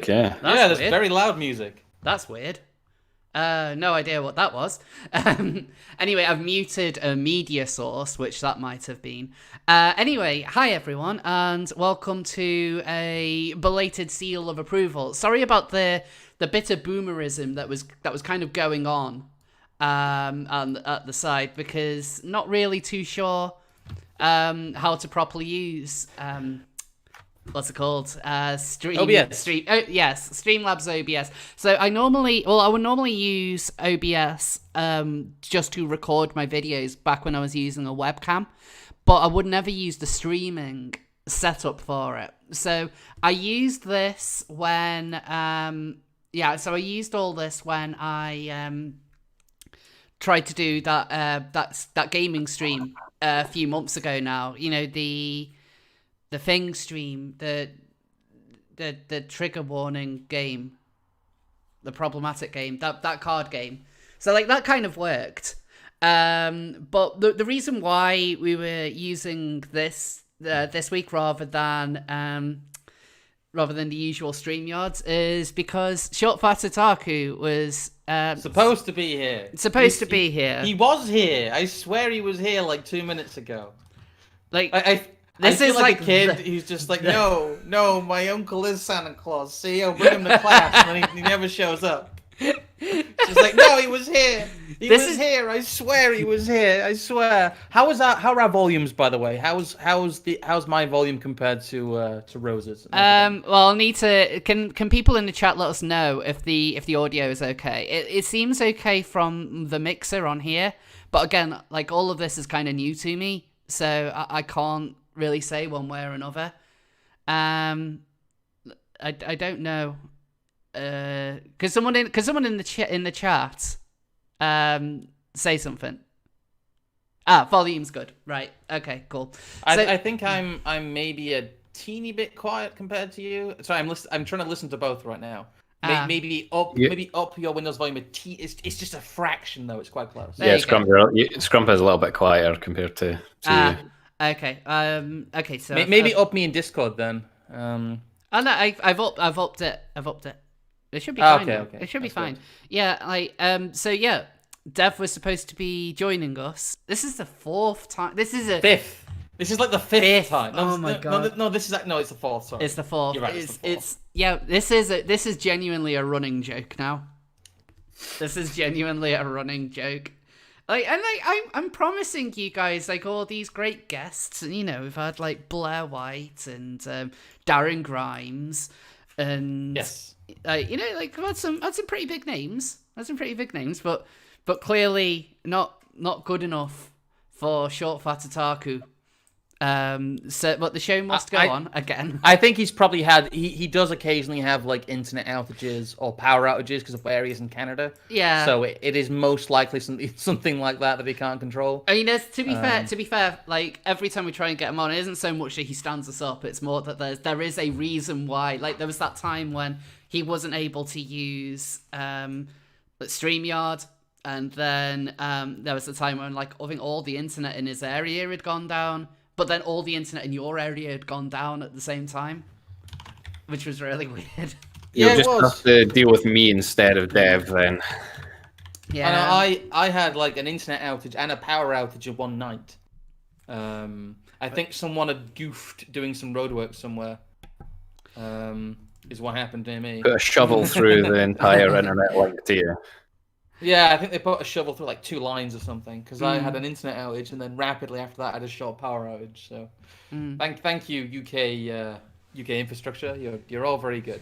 music, yeah. There's weird. very loud music. That's weird. No idea what that was. Anyway, I've muted a media source, which that might have been. Anyway, hi everyone, and welcome to a belated seal of approval. Sorry about the bit of boomerism that was kind of going on at the side, because not really too sure how to properly use what's it called? OBS. Yes, Streamlabs OBS. So I would normally use OBS just to record my videos back when I was using a webcam, but I would never use the streaming setup for it. So I used this when so I used all this when I tried to do that gaming stream a few months ago now. You know, the thing stream, the trigger warning game, the problematic game, that card game. So like that kind of worked. But the reason why we were using this this week rather than the usual StreamYards is because Short Fat Otaku was Supposed to be here. Be here. He was here. I swear he was here like 2 minutes ago. Like I feel like a kid who's just like, no, my uncle is Santa Claus. See, I'll bring him to class, and he never shows up. She's like, no, he was here. He was here. I swear he was here. I swear. How are our volumes, by the way? How's my volume compared to Rose's? Well, I'll need to. Can people in the chat let us know if the audio is okay? It seems okay from the mixer on here, but again, like all of this is kind of new to me, so I can't really say one way or another. I don't know. Could someone in the chat say something? Volume's good, right? Okay, cool. I think I'm maybe a teeny bit quiet compared to you. Sorry, I'm trying to listen to both right now. Maybe up your Windows volume. It's just a fraction though. It's quite close. Yeah, Scrump is a little bit quieter compared to you. Okay. Okay. So maybe up me in Discord then. Oh no, I've upped it. It should be fine. Okay. It should be That's fine. good. Yeah. So yeah, Dev was supposed to be joining us. This is the fourth time. This is a fifth. This is like the fifth time. No, oh my god. No, it's the fourth. Sorry. It's the fourth. You're right. It's the fourth. This is genuinely a running joke now. This is genuinely a running joke. I'm promising you guys like all these great guests, and you know we've had like Blair White and Darren Grimes, and yes, you know like we've had some pretty big names, but clearly not good enough for Short Fat Otaku. But the show must go on again. I think he's probably he does occasionally have like internet outages or power outages because of where he is in Canada. Yeah. So it is most likely something like that he can't control. I mean, to be fair, like every time we try and get him on, it isn't so much that he stands us up. It's more that there is a reason why. Like there was that time when he wasn't able to use StreamYard, and then there was the time when like I think all the internet in his area had gone down. But then all the internet in your area had gone down at the same time, which was really weird. You'll just have to deal with me instead of Dev then. Yeah. I had like an internet outage and a power outage in one night. I think someone had goofed doing some roadwork somewhere. Is what happened to me. Put a shovel through the entire internet link to you. Yeah, I think they put a shovel through like 2 lines or something because I had an internet outage and then rapidly after that I had a short power outage. So thank you UK infrastructure. You're all very good.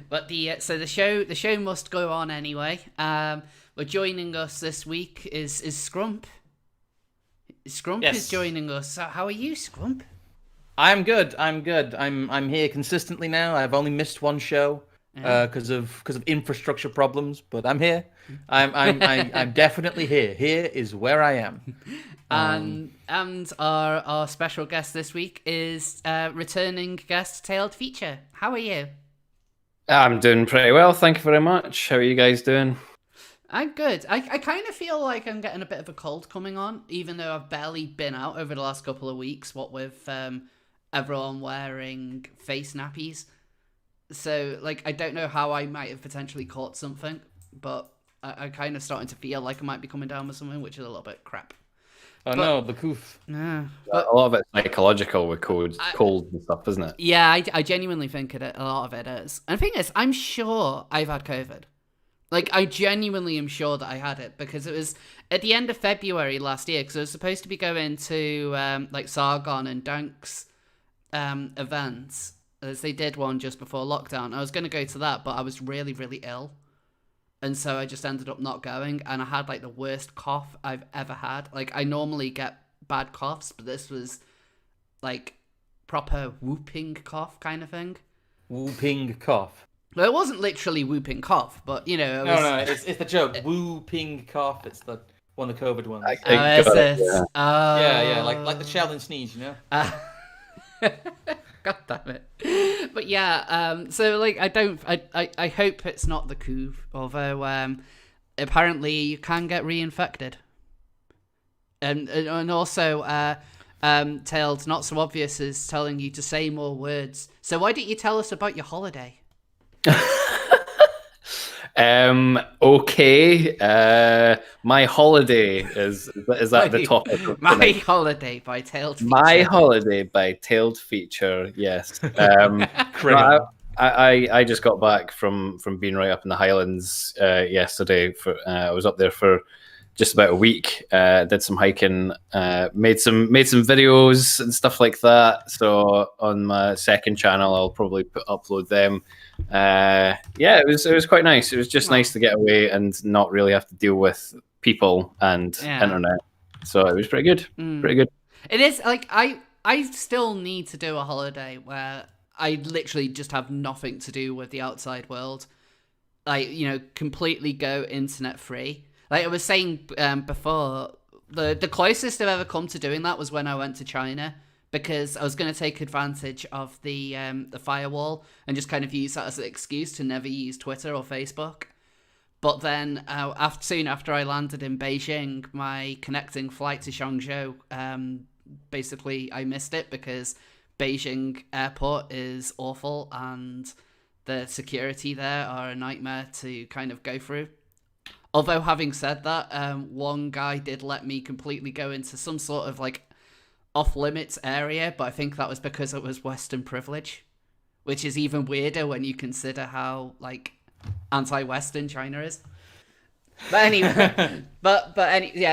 But the show must go on anyway. We're joining us this week is Scrump. Scrump Yes. is joining us. How are you, Scrump? I'm good. I'm here consistently now. I've only missed one show. Because of infrastructure problems, but I'm here. I'm definitely here. Here is where I am. And our special guest this week is returning guest Tailed Feature. How are you? I'm doing pretty well, thank you very much. How are you guys doing? I'm good. I kind of feel like I'm getting a bit of a cold coming on, even though I've barely been out over the last couple of weeks, what with everyone wearing face nappies. So, like, I don't know how I might have potentially caught something, but I'm kind of starting to feel like I might be coming down with something, which is a little bit crap. Oh no, the coof. Yeah, A lot of it's psychological with colds and stuff, isn't it? yeah, I genuinely think a lot of it is. And the thing is, I'm sure I've had COVID. Like, I genuinely am sure that I had it because it was at the end of February last year because I was supposed to be going to, like, Sargon and Danks events, as they did one just before lockdown. I was going to go to that, but I was really, really ill. And so I just ended up not going, and I had, like, the worst cough I've ever had. Like, I normally get bad coughs, but this was, like, proper whooping cough kind of thing. Whooping cough. Well, it wasn't literally whooping cough, but, you know... It was, No, it's the joke. Whooping cough. It's the one of the COVID ones. I Oh, is got this? it, yeah. Oh. Yeah, like the Sheldon sneeze, you know? God damn it. But yeah, so like I hope it's not the coup, although apparently you can get reinfected. And also Tailed Not So Obvious is telling you to say more words. So why don't you tell us about your holiday? Okay. My holiday is that the topic? Of My tonight? Holiday by Tailed Feature. My Holiday by Tailed Feature. Yes. Criminal. I just got back from being right up in the Highlands yesterday. I was up there for just about a week. Did some hiking, made some videos and stuff like that. So on my second channel, I'll probably upload them. Yeah, it was quite nice. It was just nice to get away and not really have to deal with people and internet. So it was pretty good. Pretty good. It is like I still need to do a holiday where I literally just have nothing to do with the outside world. Like, you know, completely go internet free. Like I was saying before, the closest I've ever come to doing that was when I went to China, because I was going to take advantage of the firewall and just kind of use that as an excuse to never use Twitter or Facebook. But then soon after I landed in Beijing, my connecting flight to Guangzhou, basically I missed it because Beijing airport is awful and the security there are a nightmare to kind of go through. Although having said that, one guy did let me completely go into some sort of like off-limits area, but I think that was because it was Western privilege, which is even weirder when you consider how like anti-Western China is. But anyway,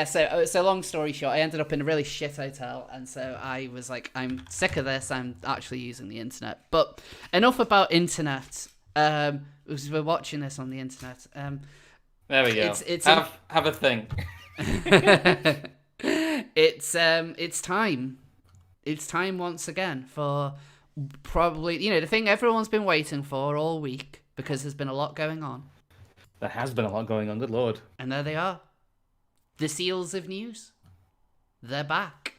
so long story short, I ended up in a really shit hotel, and so I was like, I'm sick of this. I'm actually using the internet. But enough about internet. Because we're watching this on the internet. There we go. Have a thing. It's time. It's time once again for probably, you know, the thing everyone's been waiting for all week, because there's been a lot going on. There has been a lot going on, good lord. And there they are. The Seals of News. They're back.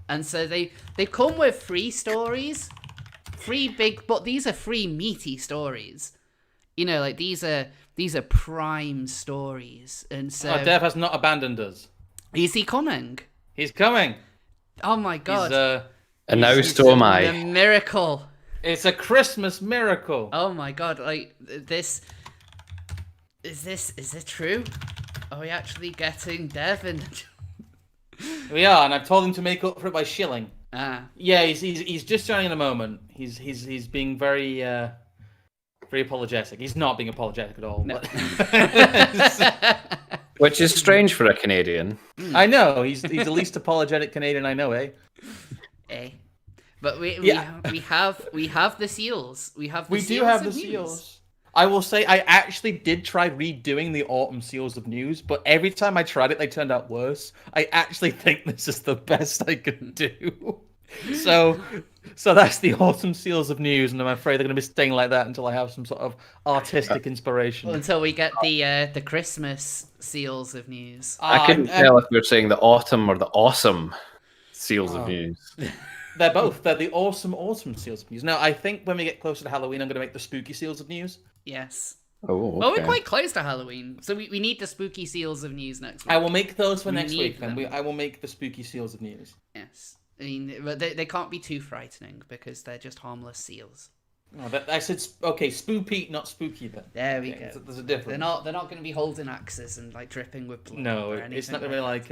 And so they come with 3 stories. 3 big, but these are 3 meaty stories. You know, like these are prime stories. And so Dev has not abandoned us. Is he coming? He's coming. Oh my god. And now so am I. A miracle. It's a Christmas miracle. Oh my god, like this is it true? Are we actually getting Devin? We are, and I've told him to make up for it by shilling. Ah. Yeah, he's just joining in a moment. He's being very very apologetic. He's not being apologetic at all. No. But... Which is strange for a Canadian. I know, he's the least apologetic Canadian I know, eh? But we have the seals. We have the we seals do have of the news. seals. I will say I actually did try redoing the autumn seals of news, but every time I tried it, they turned out worse. I actually think this is the best I can do. So that's the autumn seals of news, and I'm afraid they're going to be staying like that until I have some sort of artistic inspiration. Well, until we get the Christmas seals of news. I couldn't tell if you're saying the autumn or the awesome seals of news. They're both. They're the awesome autumn seals of news. Now, I think when we get closer to Halloween, I'm going to make the spooky seals of news. Yes. Oh, okay. Well, we're quite close to Halloween, so we need the spooky seals of news next week. I will make those for next need week, them. and I will make the spooky seals of news. Yes. I mean, but they can't be too frightening because they're just harmless seals. No, I said okay, spoopy, not spooky. Then there we go. There's a difference. They're not going to be holding axes and like dripping with blood. No, or anything it's not going to be like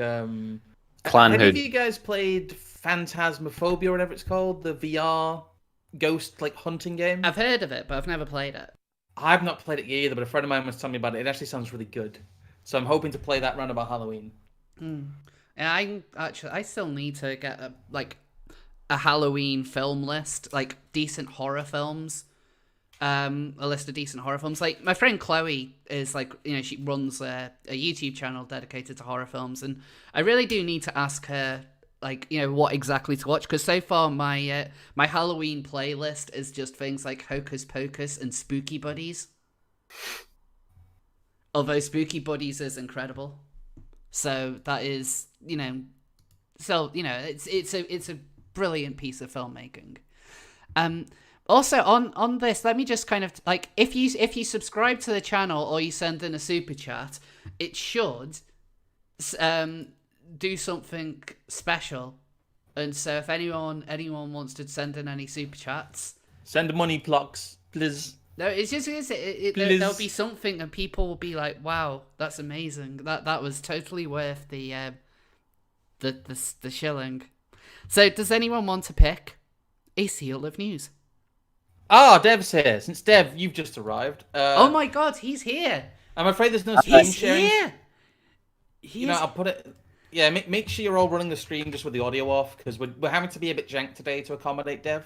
Clan Have Hood. you guys played Phantasmophobia or whatever it's called? The VR ghost like hunting game? I've heard of it, but I've never played it. I've not played it either, but a friend of mine was telling me about it. It actually sounds really good. So I'm hoping to play that round about Halloween. And I still need to get a Halloween film list, like decent horror films. A list of decent horror films. Like my friend Chloe is like, she runs a YouTube channel dedicated to horror films, and I really do need to ask her like, what exactly to watch, because so far my Halloween playlist is just things like Hocus Pocus and Spooky Buddies. Although Spooky Buddies is incredible, so that is it's a brilliant piece of filmmaking. Also on this, let me just kind of like, if you subscribe to the channel or you send in a super chat, it should do something special. And so if anyone wants to send in any super chats, send money blocks, please. No, it's just there'll be something, and people will be like, "Wow, that's amazing! That was totally worth the shilling." So, does anyone want to pick a seal of news? Dev's here. Since Dev, you've just arrived. Oh my God, he's here! I'm afraid there's no screen He's sharing. here. I'll put it. Yeah, make sure you're all running the stream just with the audio off, because we're having to be a bit jank today to accommodate Dev.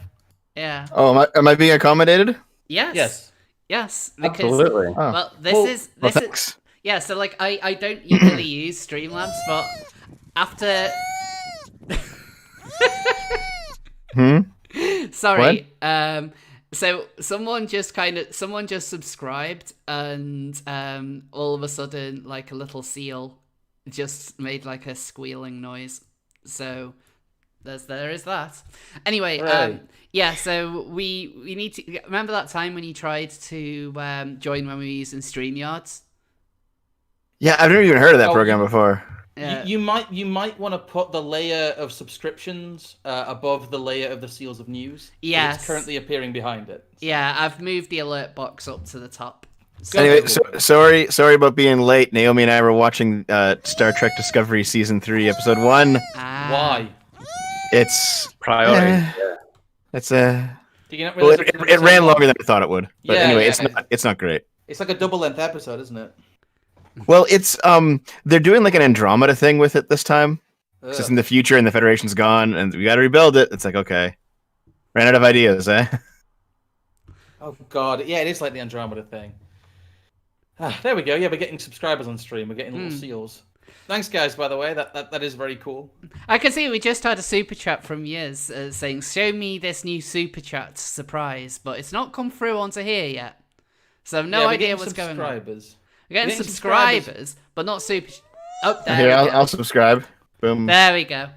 Yeah. Oh, am I being accommodated? Yes. Because, Absolutely. Well, this thanks. is yeah. So like, I don't usually use Streamlabs, but after. Sorry. What? So someone just subscribed, and all of a sudden, like a little seal just made like a squealing noise. So there is that. Anyway, Right. yeah. So we need to remember that time when you tried to join when we were using StreamYards. Yeah, I've never even heard of that Oh, program before. Yeah. You might want to put the layer of subscriptions above the layer of the seals of news. Yes. It's currently appearing behind it. Yeah, I've moved the alert box up to the top. Anyway, sorry about being late. Naomi and I were watching Star Trek Discovery Season 3, Episode 1. Why? It's Priority. yeah. It's a. Do you not Well, realize it ran longer than I thought it would. But Yeah, anyway, yeah. it's not great. It's like a double length episode, isn't it? Well, it's they're doing like an Andromeda thing with it this time. It's just in the future and the Federation's gone and we got to rebuild it. It's like, okay, ran out of ideas, eh? Oh god, yeah, it is like the Andromeda thing. There we go. Yeah, we're getting subscribers on stream. We're getting little seals. Thanks, guys. By the way, that is very cool. I can see we just had a super chat from Yiz saying, "Show me this new super chat surprise," but it's not come through onto here yet, so I've no Yeah, we're idea getting what's going on. subscribers. We're getting Getting subscribers, but not super. Oh, there Here, we go. I'll subscribe. Boom. There we go.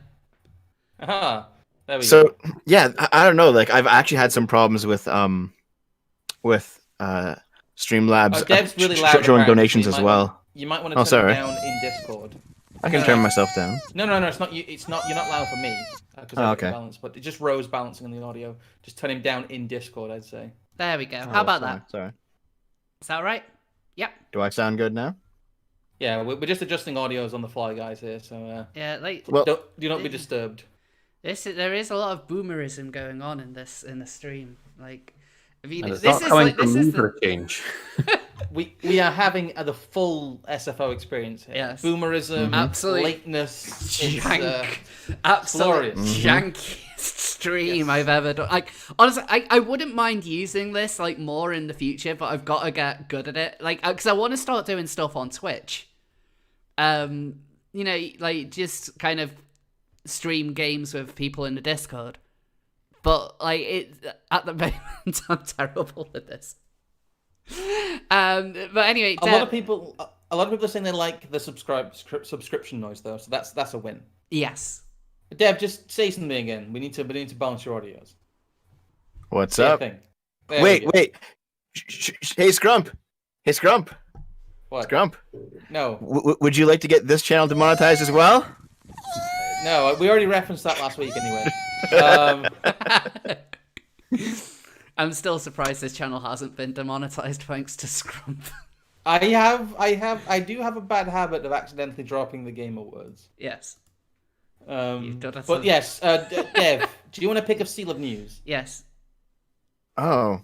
Aha. There we go. So yeah, I don't know. Like I've actually had some problems with Streamlabs Dev's really loud showing around, donations so you as might well. You might want to Oh, turn sorry. it down in Discord. I can turn myself down. No, it's not you. It's not. You're not loud for me. Okay. Balance, but it just Rose balancing on the audio. Just turn him down in Discord, I'd say. There we go. How about that? Sorry. Is that right? Yep. Do I sound good now? Yeah, we're just adjusting audios on the fly, guys. Here, so Yeah, like Well, do not be disturbed. there is a lot of boomerism going on in this stream. Like, I mean, And it's this not is coming like from this me is for the, a change. We are having the full SFO experience here. Yes. Boomerism, Absolute lateness, it's, jank, absolute glorious. jankiest stream I've ever done. Like, honestly, I wouldn't mind using this like more in the future, but I've got to get good at it. Like, because I want to start doing stuff on Twitch. Like just kind of stream games with people in the Discord. But like at the moment, I'm terrible at this. But anyway, a lot of people are saying they like the subscription noise though, so that's a win. Yes. Dev, just say something again. We need to balance your audios. What's Say a up? thing. There we go. Wait. Hey, Scrump. What? Scrump. No, Would you like to get this channel demonetized as well? no, we already referenced that last week anyway. I'm still surprised this channel hasn't been demonetized thanks to Scrump. I do have a bad habit of accidentally dropping the gamer words. Yes. But yes, Dev, do you want to pick a seal of news? Yes. Oh,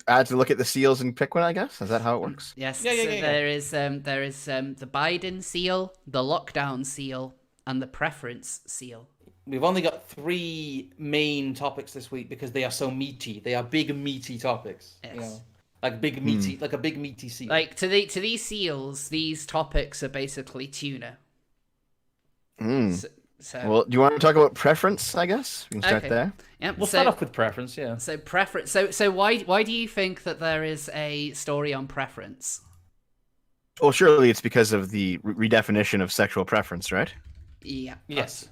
I had to look at the seals and pick one. I guess is that how it works? Yes. Yeah. There is the Biden seal, the lockdown seal, and the preference seal. We've only got 3 main topics this week because they are so meaty. They are big meaty topics. Yes. You know, like big meaty, like a big meaty seal. Like to these seals, these topics are basically tuna. So, Well, do you want to talk about preference? I guess we can start Okay. there. yeah, We'll start off with preference, yeah. So preference. So why do you think that there is a story on preference? Well, surely it's because of the redefinition of sexual preference, right? Yeah. Yes.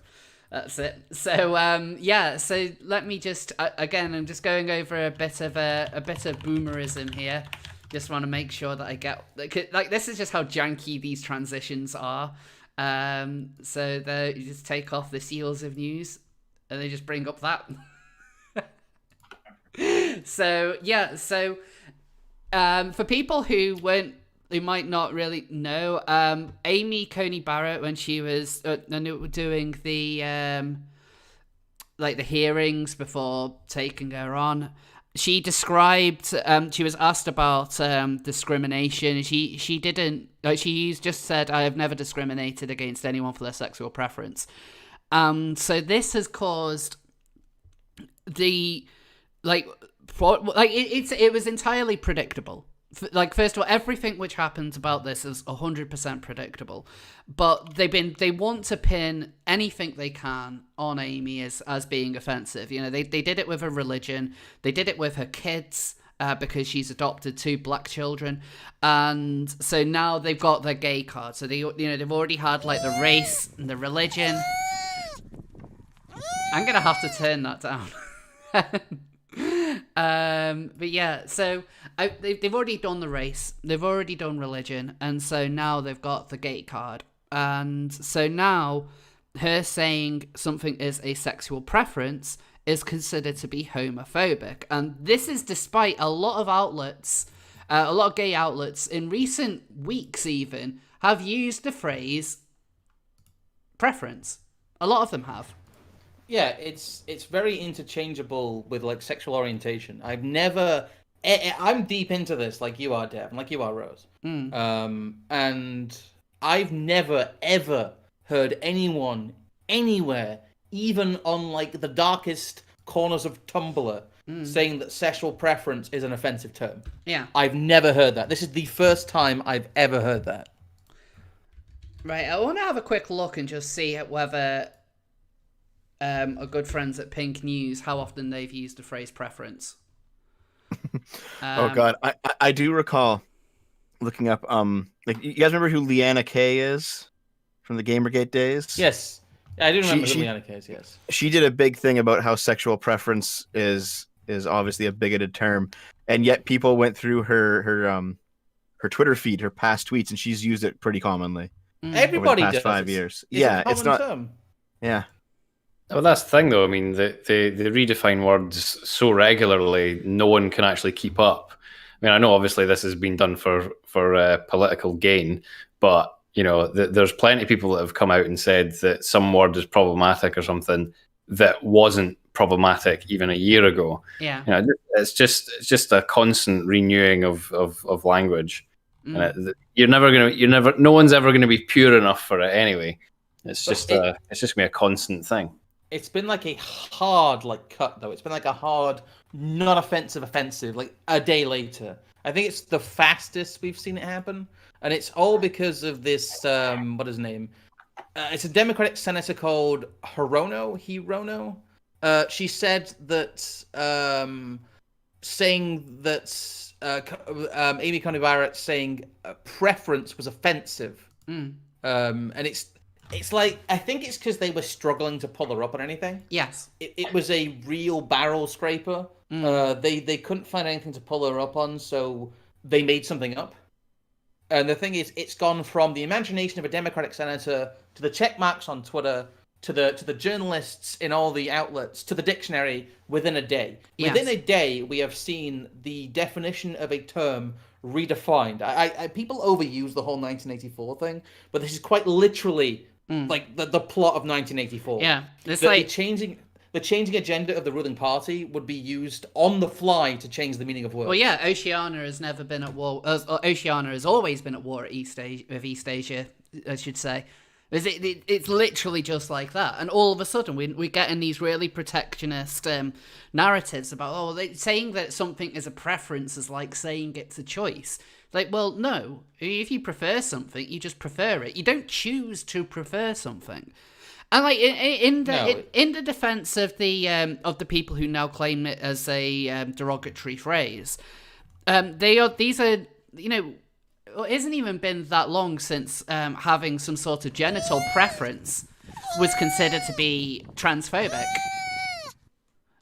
That's it. So yeah. So let me just again. I'm just going over a bit of boomerism here. Just want to make sure that I get like this is just how janky these transitions are. So you just take off the seals of news, and they just bring up that. So yeah. So for people who might not really know, Amy Coney Barrett, when she was doing the like the hearings before taking her on, she described she was asked about discrimination. She didn't she just said, "I have never discriminated against anyone for their sexual preference." So this has caused the it was entirely predictable. Like, first of all, everything which happens about this is 100% predictable, but they want to pin anything they can on Amy as being offensive. You know, they did it with her religion, they did it with her kids, because she's adopted 2 black children, and so now they've got their gay card. So they've already had like the race and the religion. I'm gonna have to turn that down. But yeah, so they've already done the race, they've already done religion, and so now they've got the gay card, and so now her saying something is a sexual preference is considered to be homophobic, and this is despite a lot of outlets, a lot of gay outlets in recent weeks even have used the phrase preference. A lot of them have. Yeah, it's very interchangeable with like sexual orientation. I'm deep into this, like you are, Dev, and like you are, Rose. And I've never ever heard anyone anywhere, even on like the darkest corners of Tumblr, saying that sexual preference is an offensive term. Yeah, I've never heard that. This is the first time I've ever heard that. Right, I want to have a quick look and just see whether our good friends at Pink News, how often they've used the phrase preference. Oh God, I do recall looking up. Like, you guys remember who Leanna Kay is from the Gamergate days? Yes, I do remember the Leanna case. Yes, she did a big thing about how sexual preference is obviously a bigoted term, and yet people went through her Twitter feed, her past tweets, and she's used it pretty commonly. Everybody over the past does. 5 years. It's Yeah, a common it's not. term. Yeah. Well, that's the thing, though. I mean, they redefine words so regularly, no one can actually keep up. I mean, I know obviously this has been done for political gain, but you know, there's plenty of people that have come out and said that some word is problematic or something that wasn't problematic even a year ago. Yeah, you know, it's just a constant renewing of language. And no one's ever gonna be pure enough for it anyway. It's just gonna be a constant thing. It's been like a hard cut though. It's been like a hard, not offensive, like a day later. I think it's the fastest we've seen it happen, and it's all because of this. What is his name? It's a Democratic senator called Hirono. She said that saying that Amy Coney Barrett saying preference was offensive, and it's like, I think it's because they were struggling to pull her up on anything. Yes. It was a real barrel scraper. They couldn't find anything to pull her up on, so they made something up. And the thing is, it's gone from the imagination of a Democratic senator to the check marks on Twitter to the journalists in all the outlets, to the dictionary within a day. Yes. Within a day, we have seen the definition of a term redefined. I people overuse the whole 1984 thing, but this is quite literally like the plot of 1984. Yeah, it's the changing agenda of the ruling party would be used on the fly to change the meaning of words. Well, yeah, Oceania has never been at war. Oceania has always been at war with East Asia, I should say. It's literally just like that. And all of a sudden, we're getting these really protectionist narratives about, saying that something is a preference is like saying it's a choice. Like, well, no. If you prefer something, you just prefer it. You don't choose to prefer something. And like in the defense of the people who now claim it as a derogatory phrase, these are it hasn't even been that long since having some sort of genital preference was considered to be transphobic.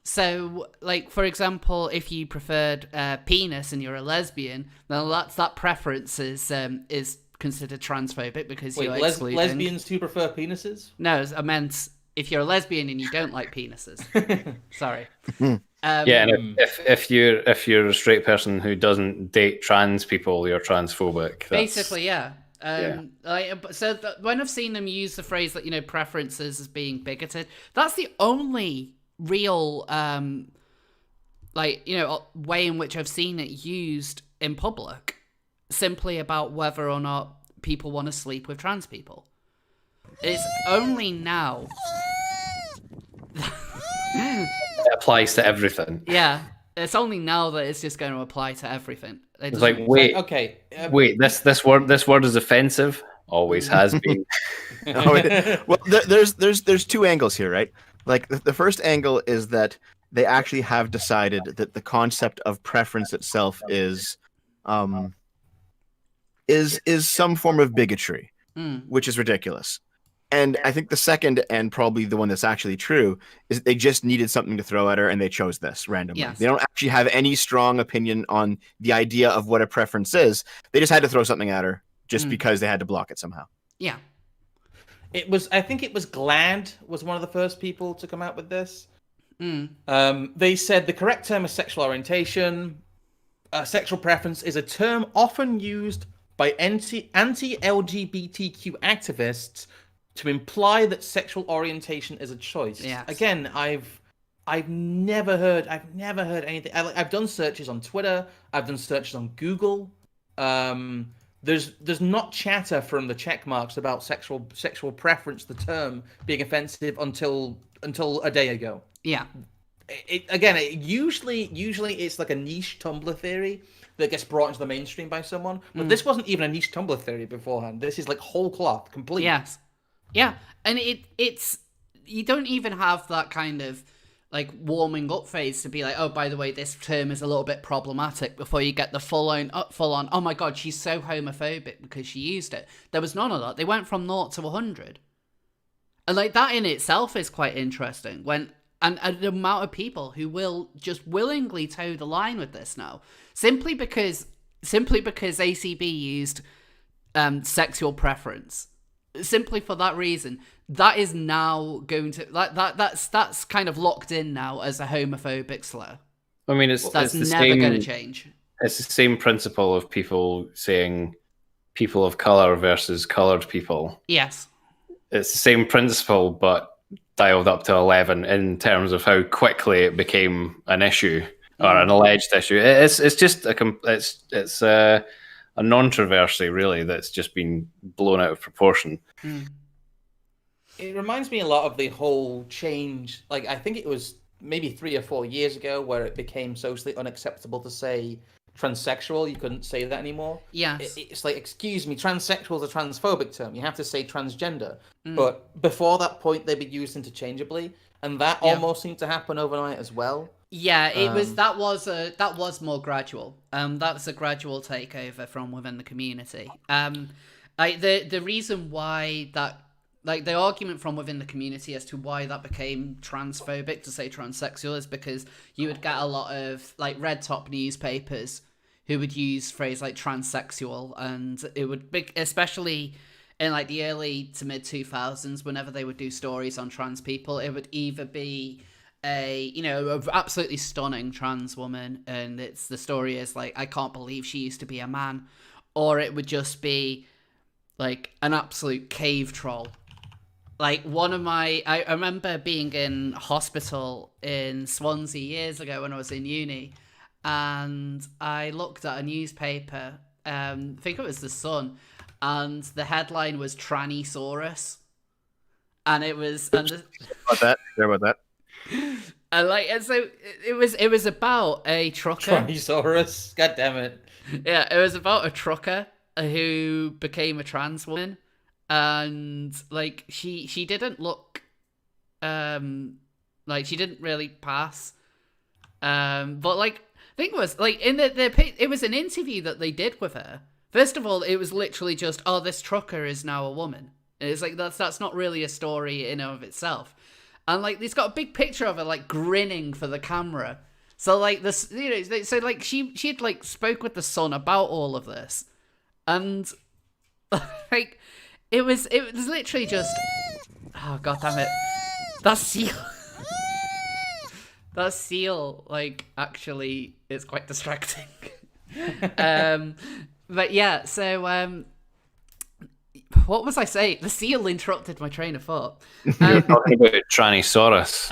So, like, for example, if you preferred penis and you're a lesbian, then that preference is considered transphobic because you're excluding... lesbians who prefer penises? No, I meant if you're a lesbian and you don't like penises. Sorry. And if you're a straight person who doesn't date trans people, you're transphobic. Basically, yeah. When I've seen them use the phrase that preferences as being bigoted, that's the only real way in which I've seen it used in public, simply about whether or not people want to sleep with trans people. It's only now it applies to everything. Yeah, it's only now that it's just going to apply to everything. It's like, wait, this word is offensive. Always has been. Well, there's two angles here, right? Like the first angle is that they actually have decided that the concept of preference itself is some form of bigotry, which is ridiculous. And I think the second, and probably the one that's actually true, is that they just needed something to throw at her, and they chose this randomly. Yes. They don't actually have any strong opinion on the idea of what a preference is. They just had to throw something at her just because they had to block it somehow. Yeah. I think it was GLAAD was one of the first people to come out with this. They said the correct term is sexual orientation. Sexual preference is a term often used by anti-LGBTQ activists to imply that sexual orientation is a choice. Yes. Again, I've never heard anything. I've done searches on Twitter. I've done searches on Google. There's not chatter from the check marks about sexual preference, the term being offensive until a day ago. Yeah. Usually it's like a niche Tumblr theory that gets brought into the mainstream by someone. But this wasn't even a niche Tumblr theory beforehand. This is like whole cloth, complete. Yes. Yeah, and it's you don't even have that kind of like warming up phase to be like, oh, by the way, this term is a little bit problematic before you get the full on, oh my god, she's so homophobic because she used it. There was none of that. They went from 0 to 100. And like that in itself is quite interesting and the amount of people who will just willingly toe the line with this now, simply because ACB used sexual preference. Simply for that reason, that is now going to that's kind of locked in now as a homophobic slur. I mean, that's it's the never going to change. It's the same principle of people saying people of color versus colored people. Yes, it's the same principle, but dialed up to 11 in terms of how quickly it became an issue or an alleged issue. It's just a non-controversy, really, that's just been blown out of proportion. It reminds me a lot of the whole change. Like, I think it was maybe 3 or 4 years ago where it became socially unacceptable to say transsexual. You couldn't say that anymore. Yes. It's like, excuse me, transsexual is a transphobic term. You have to say transgender. But before that point, they'd be used interchangeably. And that almost seemed to happen overnight as well. Yeah, it was. That was more gradual. That's a gradual takeover from within the community. The reason why that, like, the argument from within the community as to why that became transphobic to say transsexual is because you would get a lot of like red top newspapers who would use phrase like transsexual, and it would be, especially in like the early to mid 2000s, whenever they would do stories on trans people, it would either be a absolutely stunning trans woman, and the story is like, I can't believe she used to be a man, or it would just be like an absolute cave troll. Like I remember being in hospital in Swansea years ago when I was in uni, and I looked at a newspaper, I think it was The Sun, and the headline was Trannysaurus, and it was about that. And so it was about a trucker. Trannysaurus, god damn it. Yeah, it was about a trucker who became a trans woman, and like she didn't look like she didn't really pass, but like I think it was like in it was an interview that they did with her. First of all, it was literally just, oh, this trucker is now a woman. And it's like that's not really a story in and of itself. And like it's got a big picture of her like grinning for the camera. So like this, so like she'd like spoke with The Sun about all of this, and like it was literally just, oh god damn it, that seal like actually is quite distracting. But yeah, so what was I saying? The seal interrupted my train of thought. You're talking about Trannysaurus.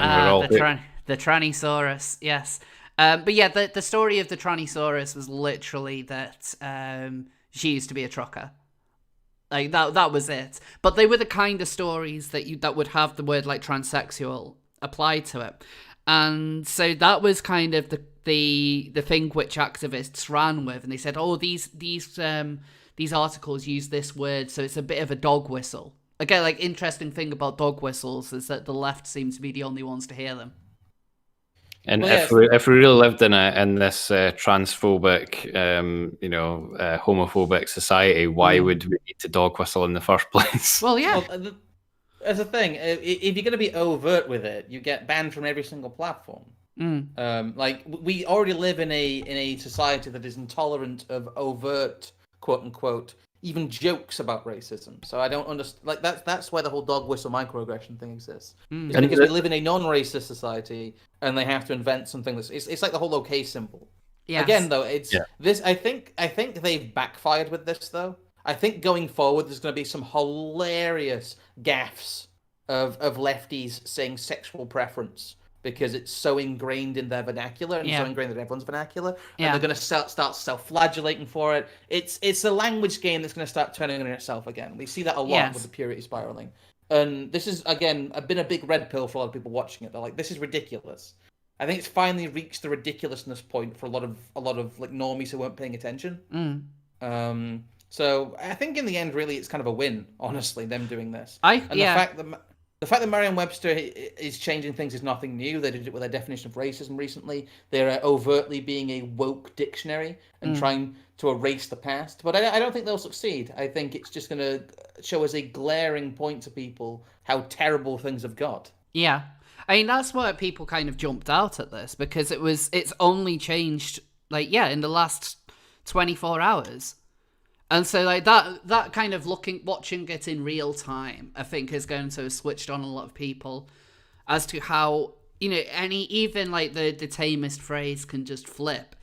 The Trannysaurus, yes. But yeah, the story of the Trannysaurus was literally that she used to be a trucker. Like that was it. But they were the kind of stories that would have the word like transsexual applied to it. And so that was kind of the thing which activists ran with, and they said, oh, these articles use this word, so it's a bit of a dog whistle. Again, like, interesting thing about dog whistles is that the left seems to be the only ones to hear them. And if we really lived in this transphobic, homophobic society, why would we need to dog whistle in the first place? Well, yeah. Well, as a thing, if you're going to be overt with it, you get banned from every single platform. Like, we already live in a society that is intolerant of overt, quote unquote, even jokes about racism. So I don't understand. Like that's why the whole dog whistle microaggression thing exists. It's because we live in a non-racist society, and they have to invent something that's it's like the whole OK symbol. Yes. Again, though, this. I think they've backfired with this, though. I think going forward, there's going to be some hilarious gaffes of lefties saying sexual preference, because it's so ingrained in their vernacular and so ingrained in everyone's vernacular, and they're going to start self-flagellating for it. It's a language game that's going to start turning on itself again. We see that a lot with the purity spiraling, and this is again been a big red pill for a lot of people watching it. They're like, this is ridiculous. I think it's finally reached the ridiculousness point for a lot of like normies who weren't paying attention. So I think in the end, really, it's kind of a win, honestly, them doing this. The fact that Merriam-Webster is changing things is nothing new. They did it with their definition of racism recently. They're overtly being a woke dictionary and trying to erase the past. But I don't think they'll succeed. I think it's just going to show as a glaring point to people how terrible things have got. Yeah. I mean, that's why people kind of jumped out at this, because it's only changed, like, in the last 24 hours. And so, like, that kind of watching it in real time, I think, is going to have switched on a lot of people as to how, even like the tamest phrase can just flip.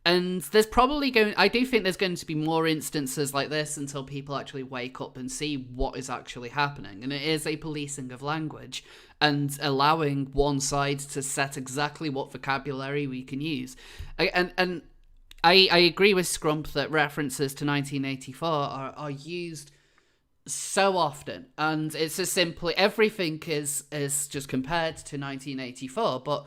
And there's I do think there's going to be more instances like this until people actually wake up and see what is actually happening. And it is a policing of language and allowing one side to set exactly what vocabulary we can use. And I agree with Scrump that references to 1984 are used so often, and it's just simply everything is just compared to 1984. But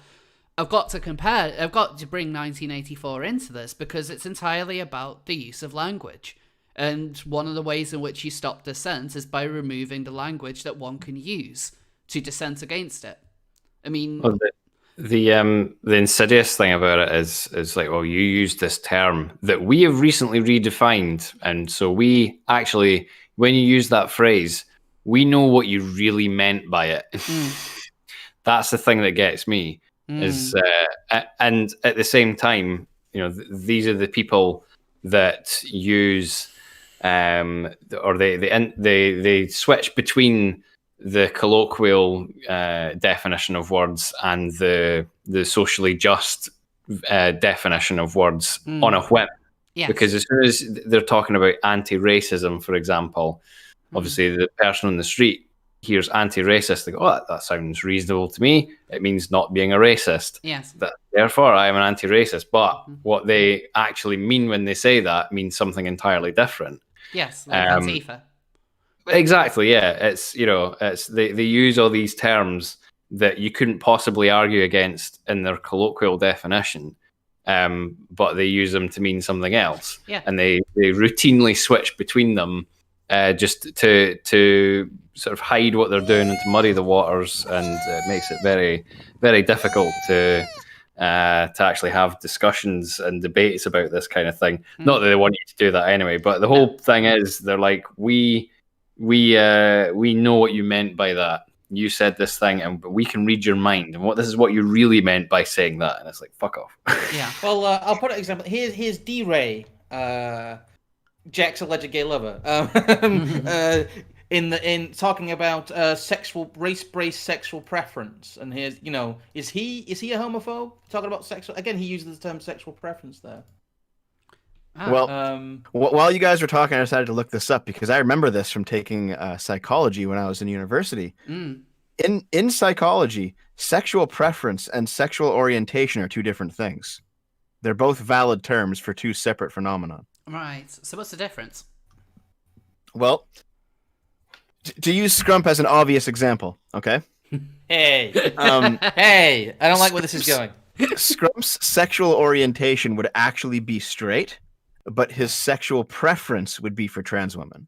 I've got to bring 1984 into this, because it's entirely about the use of language. And one of the ways in which you stop dissent is by removing the language that one can use to dissent against it. I mean, the insidious thing about it is like, well, you used this term that we have recently redefined, and so we actually, when you use that phrase, we know what you really meant by it. That's the thing that gets me. Is and at the same time, these are the people that use or they switch between the colloquial definition of words and the socially just definition of words on a whim. Yes. Because as soon as they're talking about anti-racism, for example, obviously the person on the street hears anti-racist, they go, "Oh, that sounds reasonable to me. It means not being a racist. Yes. Therefore, I am an anti-racist." But what they actually mean when they say that means something entirely different. Yes, like Antifa. Exactly. Yeah, it's they use all these terms that you couldn't possibly argue against in their colloquial definition. But they use them to mean something else, and they routinely switch between them just to sort of hide what they're doing and to muddy the waters, and it makes it very, very difficult to actually have discussions and debates about this kind of thing. Not that they want you to do that anyway, but the whole thing is they're like, we know what you meant by that. You said this thing, and we can read your mind, and this is what you really meant by saying that. And it's like, fuck off. Yeah. Well, I'll put an example. Here's D-Ray, Jack's alleged gay lover, in talking about race-based sexual preference. And here's, is he a homophobe talking about sexual? Again, he uses the term sexual preference there. Well, while you guys were talking, I decided to look this up because I remember this from taking psychology when I was in university. In psychology, sexual preference and sexual orientation are two different things. They're both valid terms for two separate phenomena. Right. So what's the difference? Well, to use Scrump as an obvious example, okay? Hey, hey! I don't like where this is going. Scrump's sexual orientation would actually be straight, but his sexual preference would be for trans women.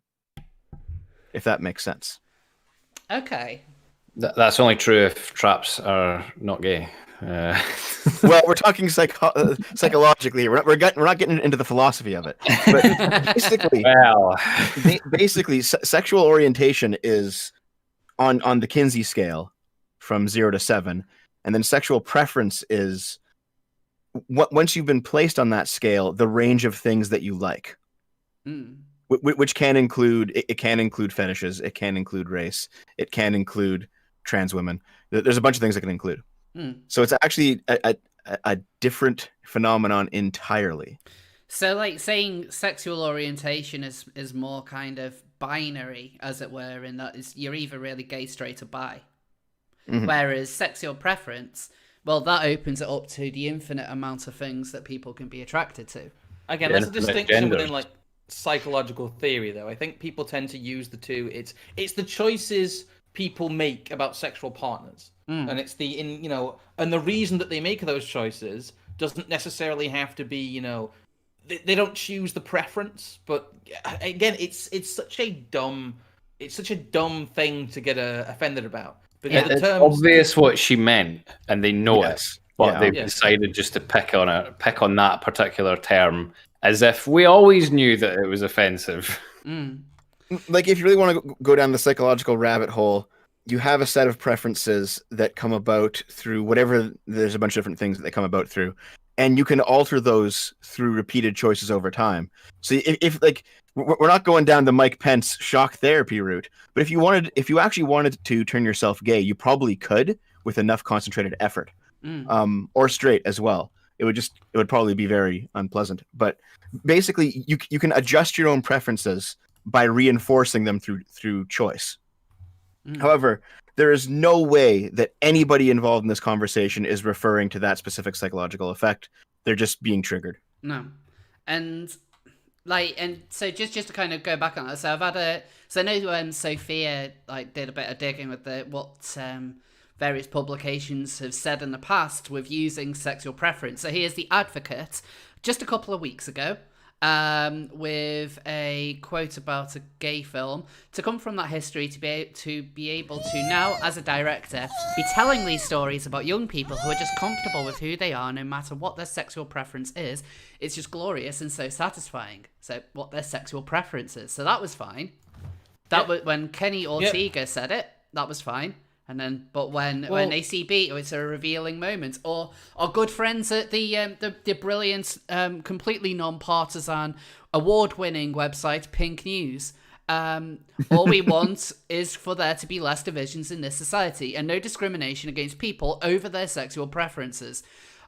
If that makes sense. Okay. That's only true if traps are not gay. Well, we're talking psychologically. We're not getting into the philosophy of it. But basically, sexual orientation is on the Kinsey scale from 0 to 7, and then sexual preference is once you've been placed on that scale, the range of things that you like, which can include fetishes, it can include race, it can include trans women. There's a bunch of things that can include. So it's actually a different phenomenon entirely. So, like, saying sexual orientation is more kind of binary, as it were, in that you're either really gay, straight, or bi. Whereas sexual preference, well, that opens it up to the infinite amount of things that people can be attracted to. Again, that's a distinction within, like, psychological theory, though. I think people tend to use the two. It's the choices people make about sexual partners. And it's and the reason that they make those choices doesn't necessarily have to be, they don't choose the preference. But again, it's such a dumb thing to get offended about. Because it's obvious what she meant, and they know it, but they've decided just to pick on that particular term, as if we always knew that it was offensive. Like, if you really want to go down the psychological rabbit hole, you have a set of preferences that come about through whatever. There's a bunch of different things that they come about through, and you can alter those through repeated choices over time. So if like, we're not going down the Mike Pence shock therapy route, but if you actually wanted to turn yourself gay, you probably could with enough concentrated effort, or straight as well. It would probably be very unpleasant, but basically you can adjust your own preferences by reinforcing them through choice. However, there is no way that anybody involved in this conversation is referring to that specific psychological effect. They're just being triggered. No. And so just to kind of go back on that, so I know Sophia did a bit of digging with what various publications have said in the past with using sexual preference. So here's The Advocate, just a couple of weeks ago, with a quote about a gay film: "To come from that history, to be able to now, as a director, be telling these stories about young people who are just comfortable with who they are, no matter what their sexual preference is, it's just glorious and so satisfying." So what their sexual preference is. So that was fine. That was when Kenny Ortega said it. That was fine. And then, but when they see Beat, it's a revealing moment. Or our good friends at the brilliant, completely non-partisan, award-winning website Pink News. All we want is for there to be less divisions in this society and no discrimination against people over their sexual preferences.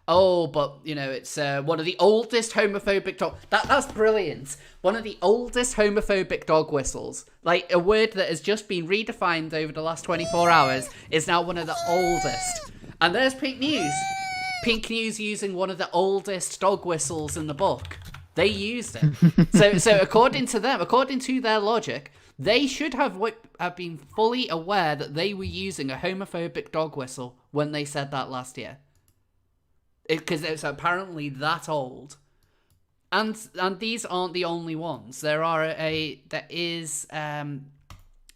Oh, but, it's one of the oldest homophobic dog... That's brilliant. One of the oldest homophobic dog whistles. Like, a word that has just been redefined over the last 24 hours is now one of the oldest. And there's Pink News. Pink News using one of the oldest dog whistles in the book. They used it. So according to them, according to their logic, they should have been fully aware that they were using a homophobic dog whistle when they said that last year. Because it's apparently that old, and these aren't the only ones. There is another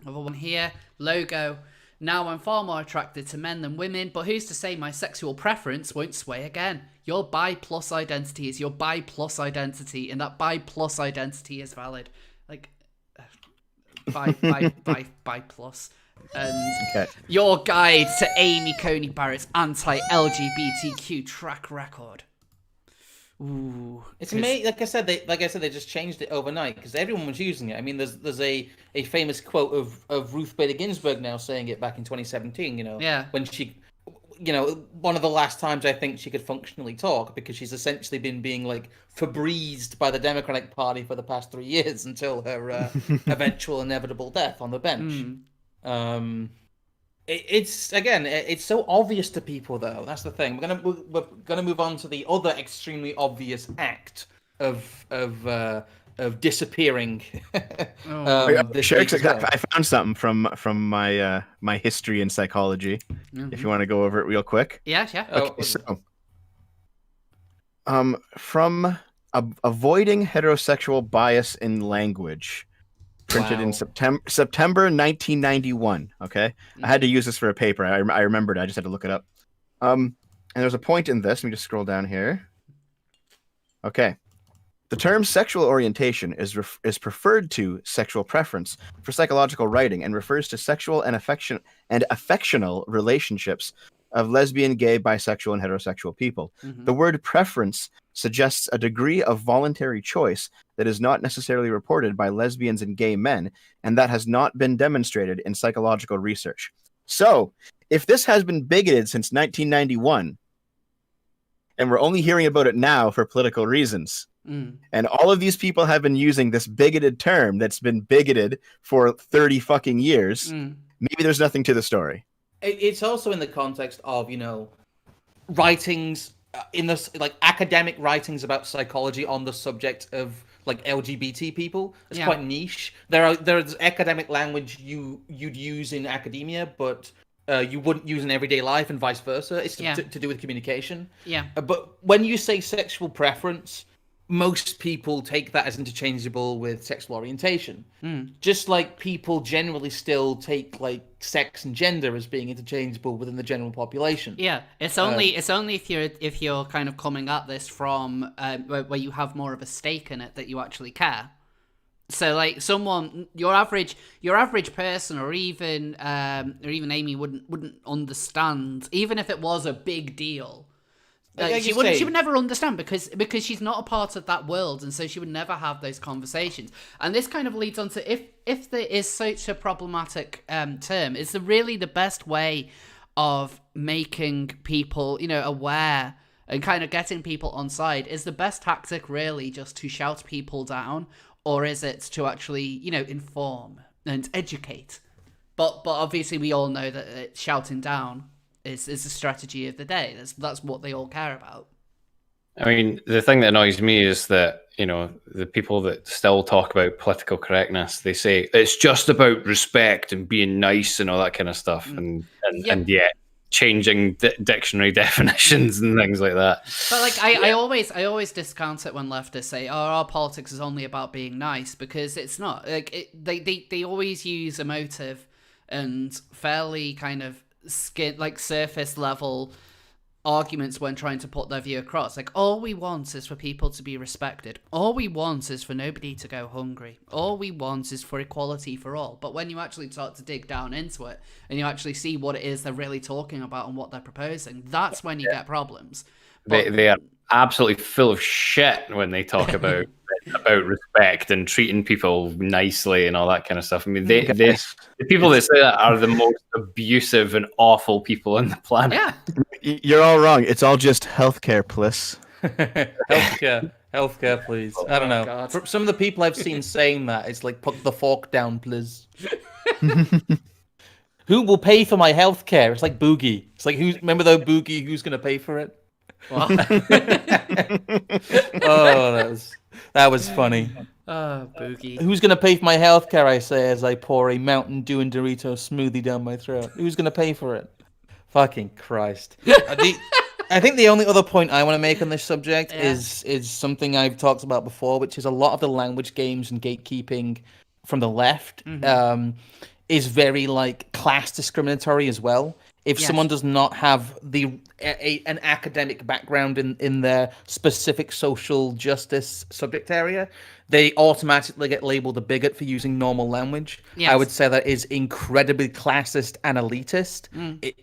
one here. Logo. Now I'm far more attracted to men than women, but who's to say my sexual preference won't sway again? Your bi plus identity is your bi plus identity, and that bi plus identity is valid. Like bi plus. And your guide to Amy Coney Barrett's anti-LGBTQ track record. Ooh, it's amazing. Like I said, they just changed it overnight because everyone was using it. I mean, there's a famous quote of Ruth Bader Ginsburg now saying it back in 2017. When she, one of the last times I think she could functionally talk because she's essentially been being like Febrezed by the Democratic Party for the past 3 years until her eventual inevitable death on the bench. It's so obvious to people though. That's the thing. We're gonna move on to the other extremely obvious act of disappearing. I found something from my history in psychology. If you want to go over it real quick. Yeah. Okay, so from avoiding heterosexual bias in language. Printed in September 1991. Okay, I had to use this for a paper. I remembered. I just had to look it up. And there's a point in this. Let me just scroll down here. Okay, the term sexual orientation is preferred to sexual preference for psychological writing and refers to sexual and affectional relationships of lesbian, gay, bisexual, and heterosexual people. The word preference suggests a degree of voluntary choice that is not necessarily reported by lesbians and gay men, and that has not been demonstrated in psychological research. So, if this has been bigoted since 1991, and we're only hearing about it now for political reasons, and all of these people have been using this bigoted term that's been bigoted for 30 fucking years, maybe there's nothing to the story. It's also in the context of, writings in this, like academic writings about psychology on the subject of like LGBT people. It's quite niche. There's academic language you'd use in academia, but you wouldn't use in everyday life, and vice versa. It's to do with communication. But when you say sexual preference, most people take that as interchangeable with sexual orientation. Just like people generally still take like sex and gender as being interchangeable within the general population. It's only if you're kind of coming at this from where you have more of a stake in it that you actually care. So like your average person or even Amy wouldn't understand, even if it was a big deal. She would never understand because she's not a part of that world, and so she would never have those conversations. And this kind of leads on to if there is such a problematic term, is really the best way of making people aware and kind of getting people on side? Is the best tactic really just to shout people down, or is it to actually inform and educate? But obviously we all know that shouting down is the strategy of the day. That's what they all care about. I mean, the thing that annoys me is that, the people that still talk about political correctness, they say it's just about respect and being nice and all that kind of stuff. And yet changing dictionary definitions and things like that. But like, I always discount it when leftists say, "Oh, our politics is only about being nice," because it's not. Like, they always use emotive and fairly kind of surface level arguments when trying to put their view across. Like, all we want is for people to be respected. All we want is for nobody to go hungry. All we want is for equality for all. But when you actually start to dig down into it and you actually see what it is they're really talking about and what they're proposing, that's when you get problems. They are absolutely full of shit when they talk about respect and treating people nicely and all that kind of stuff. I mean, the people that say that are the most abusive and awful people on the planet. Yeah. You're all wrong. It's all just healthcare, please. Healthcare, please. I don't know. God. For some of the people I've seen saying that, it's like, put the fork down, please. Who will pay for my healthcare? It's like Boogie. It's like, remember though, Boogie, who's going to pay for it? What? Oh, that was funny. Oh, Boogie. Who's going to pay for my healthcare, I say, as I pour a Mountain Dew and Dorito smoothie down my throat. Who's going to pay for it? Fucking Christ. I think the only other point I want to make on this subject is something I've talked about before, which is a lot of the language games and gatekeeping from the left is very like class discriminatory as well. If someone does not have an academic background in their specific social justice subject area, they automatically get labeled a bigot for using normal language. Yes. I would say that is incredibly classist and elitist.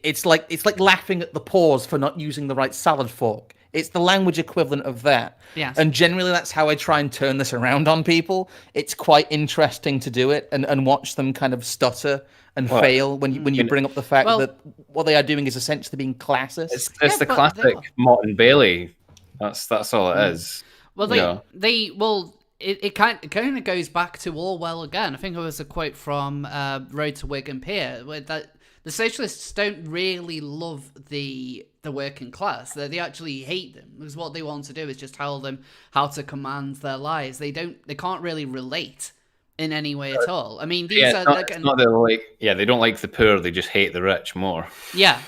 It's like laughing at the pause for not using the right salad fork. It's the language equivalent of that. Yes. And generally that's how I try and turn this around on people. It's quite interesting to do it and watch them kind of stutter and fail when you bring up the fact that what they are doing is essentially being classist. It's the classic Mott and Bailey. That's all it is. Well, it kind of goes back to Orwell again. I think it was a quote from Road to Wigan Pier, where that the socialists don't really love the working class. They actually hate them, because what they want to do is just tell them how to command their lives. They can't really relate in any way at all. I mean, these are they don't like the poor, they just hate the rich more. Yeah.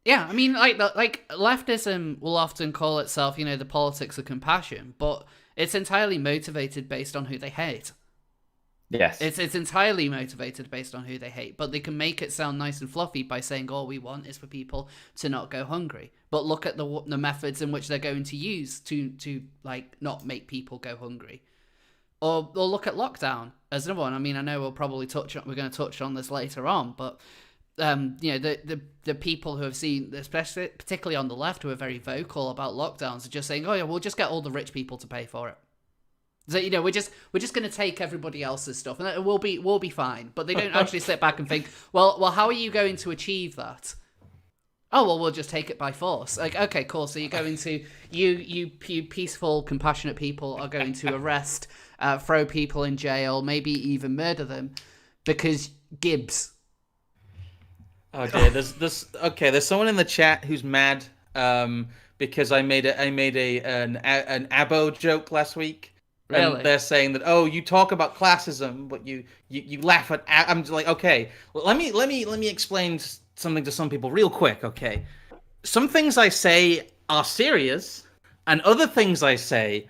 I mean, like leftism will often call itself, the politics of compassion, but it's entirely motivated based on who they hate. Yes. It's entirely motivated based on who they hate, but they can make it sound nice and fluffy by saying all we want is for people to not go hungry. But look at the methods in which they're going to use to like not make people go hungry. Or look at lockdown as another one. I mean, I know we're going to touch on this later on, but the people who have seen, especially particularly on the left, who are very vocal about lockdowns, are just saying, "Oh yeah, we'll just get all the rich people to pay for it." So we're just going to take everybody else's stuff, and we'll be fine. But they don't actually sit back and think, well, how are you going to achieve that? Oh well, we'll just take it by force. Like, okay, cool. So you're going to you peaceful, compassionate people are going to arrest, throw people in jail, maybe even murder them, because Gibbs. Oh dear, there's someone in the chat who's mad because I made an abo joke last week. Really? And they're saying that, oh, you talk about classism, but you laugh at. I'm just like, okay, well, let me explain something to some people real quick. Okay, some things I say are serious, and other things I say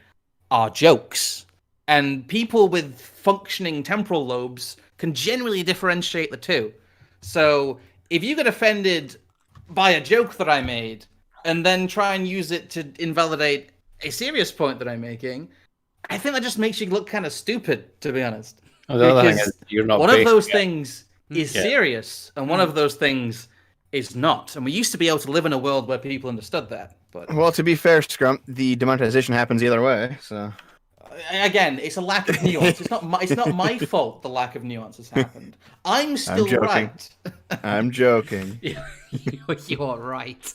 are jokes. And people with functioning temporal lobes can generally differentiate the two. So if you get offended by a joke that I made and then try and use it to invalidate a serious point that I'm making, I think that just makes you look kind of stupid, to be honest. Well, the other thing is, you're not one of those things is serious, and one of those things is not. And we used to be able to live in a world where people understood that. But well, to be fair, Scrump, the demonetization happens either way. So again, it's a lack of nuance. It's not my fault. The lack of nuance has happened. I'm still right. I'm joking. You're right.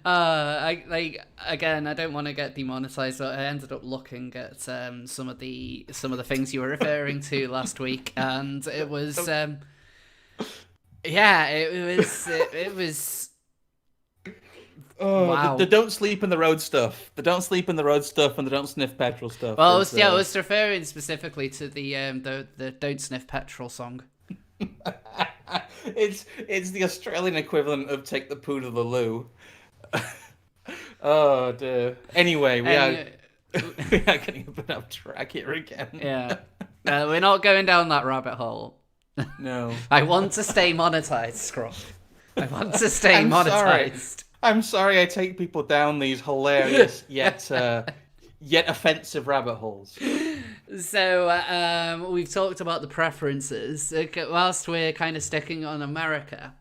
I don't want to get demonetized, but I ended up looking at some of the things you were referring to last week, and it was it was wow. The don't sleep in the road stuff. The don't sleep in the road stuff and the don't sniff petrol stuff. Well, I was referring specifically to the don't sniff petrol song. It's the Australian equivalent of take the poo to the loo. Oh dear. Anyway, we are getting a bit off track here again. Yeah. We're not going down that rabbit hole. No. I want to stay monetized, Scruff. I want to stay I'm sorry. monetized. I'm sorry I take people down these hilarious yet offensive rabbit holes. So we've talked about the preferences. Whilst we're kind of sticking on America,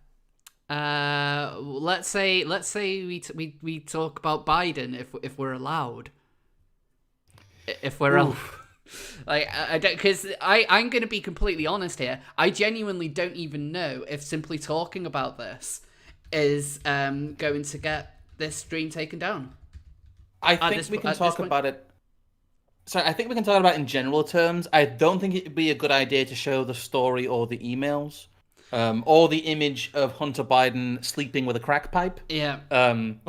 let's say we talk about Biden if we're allowed. If we're allowed. Like I don't, because I'm going to be completely honest here. I genuinely don't even know if simply talking about this is going to get this stream taken down. I think we can talk about it. Sorry, I think we can talk about it in general terms. I don't think it'd be a good idea to show the story or the emails, or the image of Hunter Biden sleeping with a crack pipe. Yeah. Can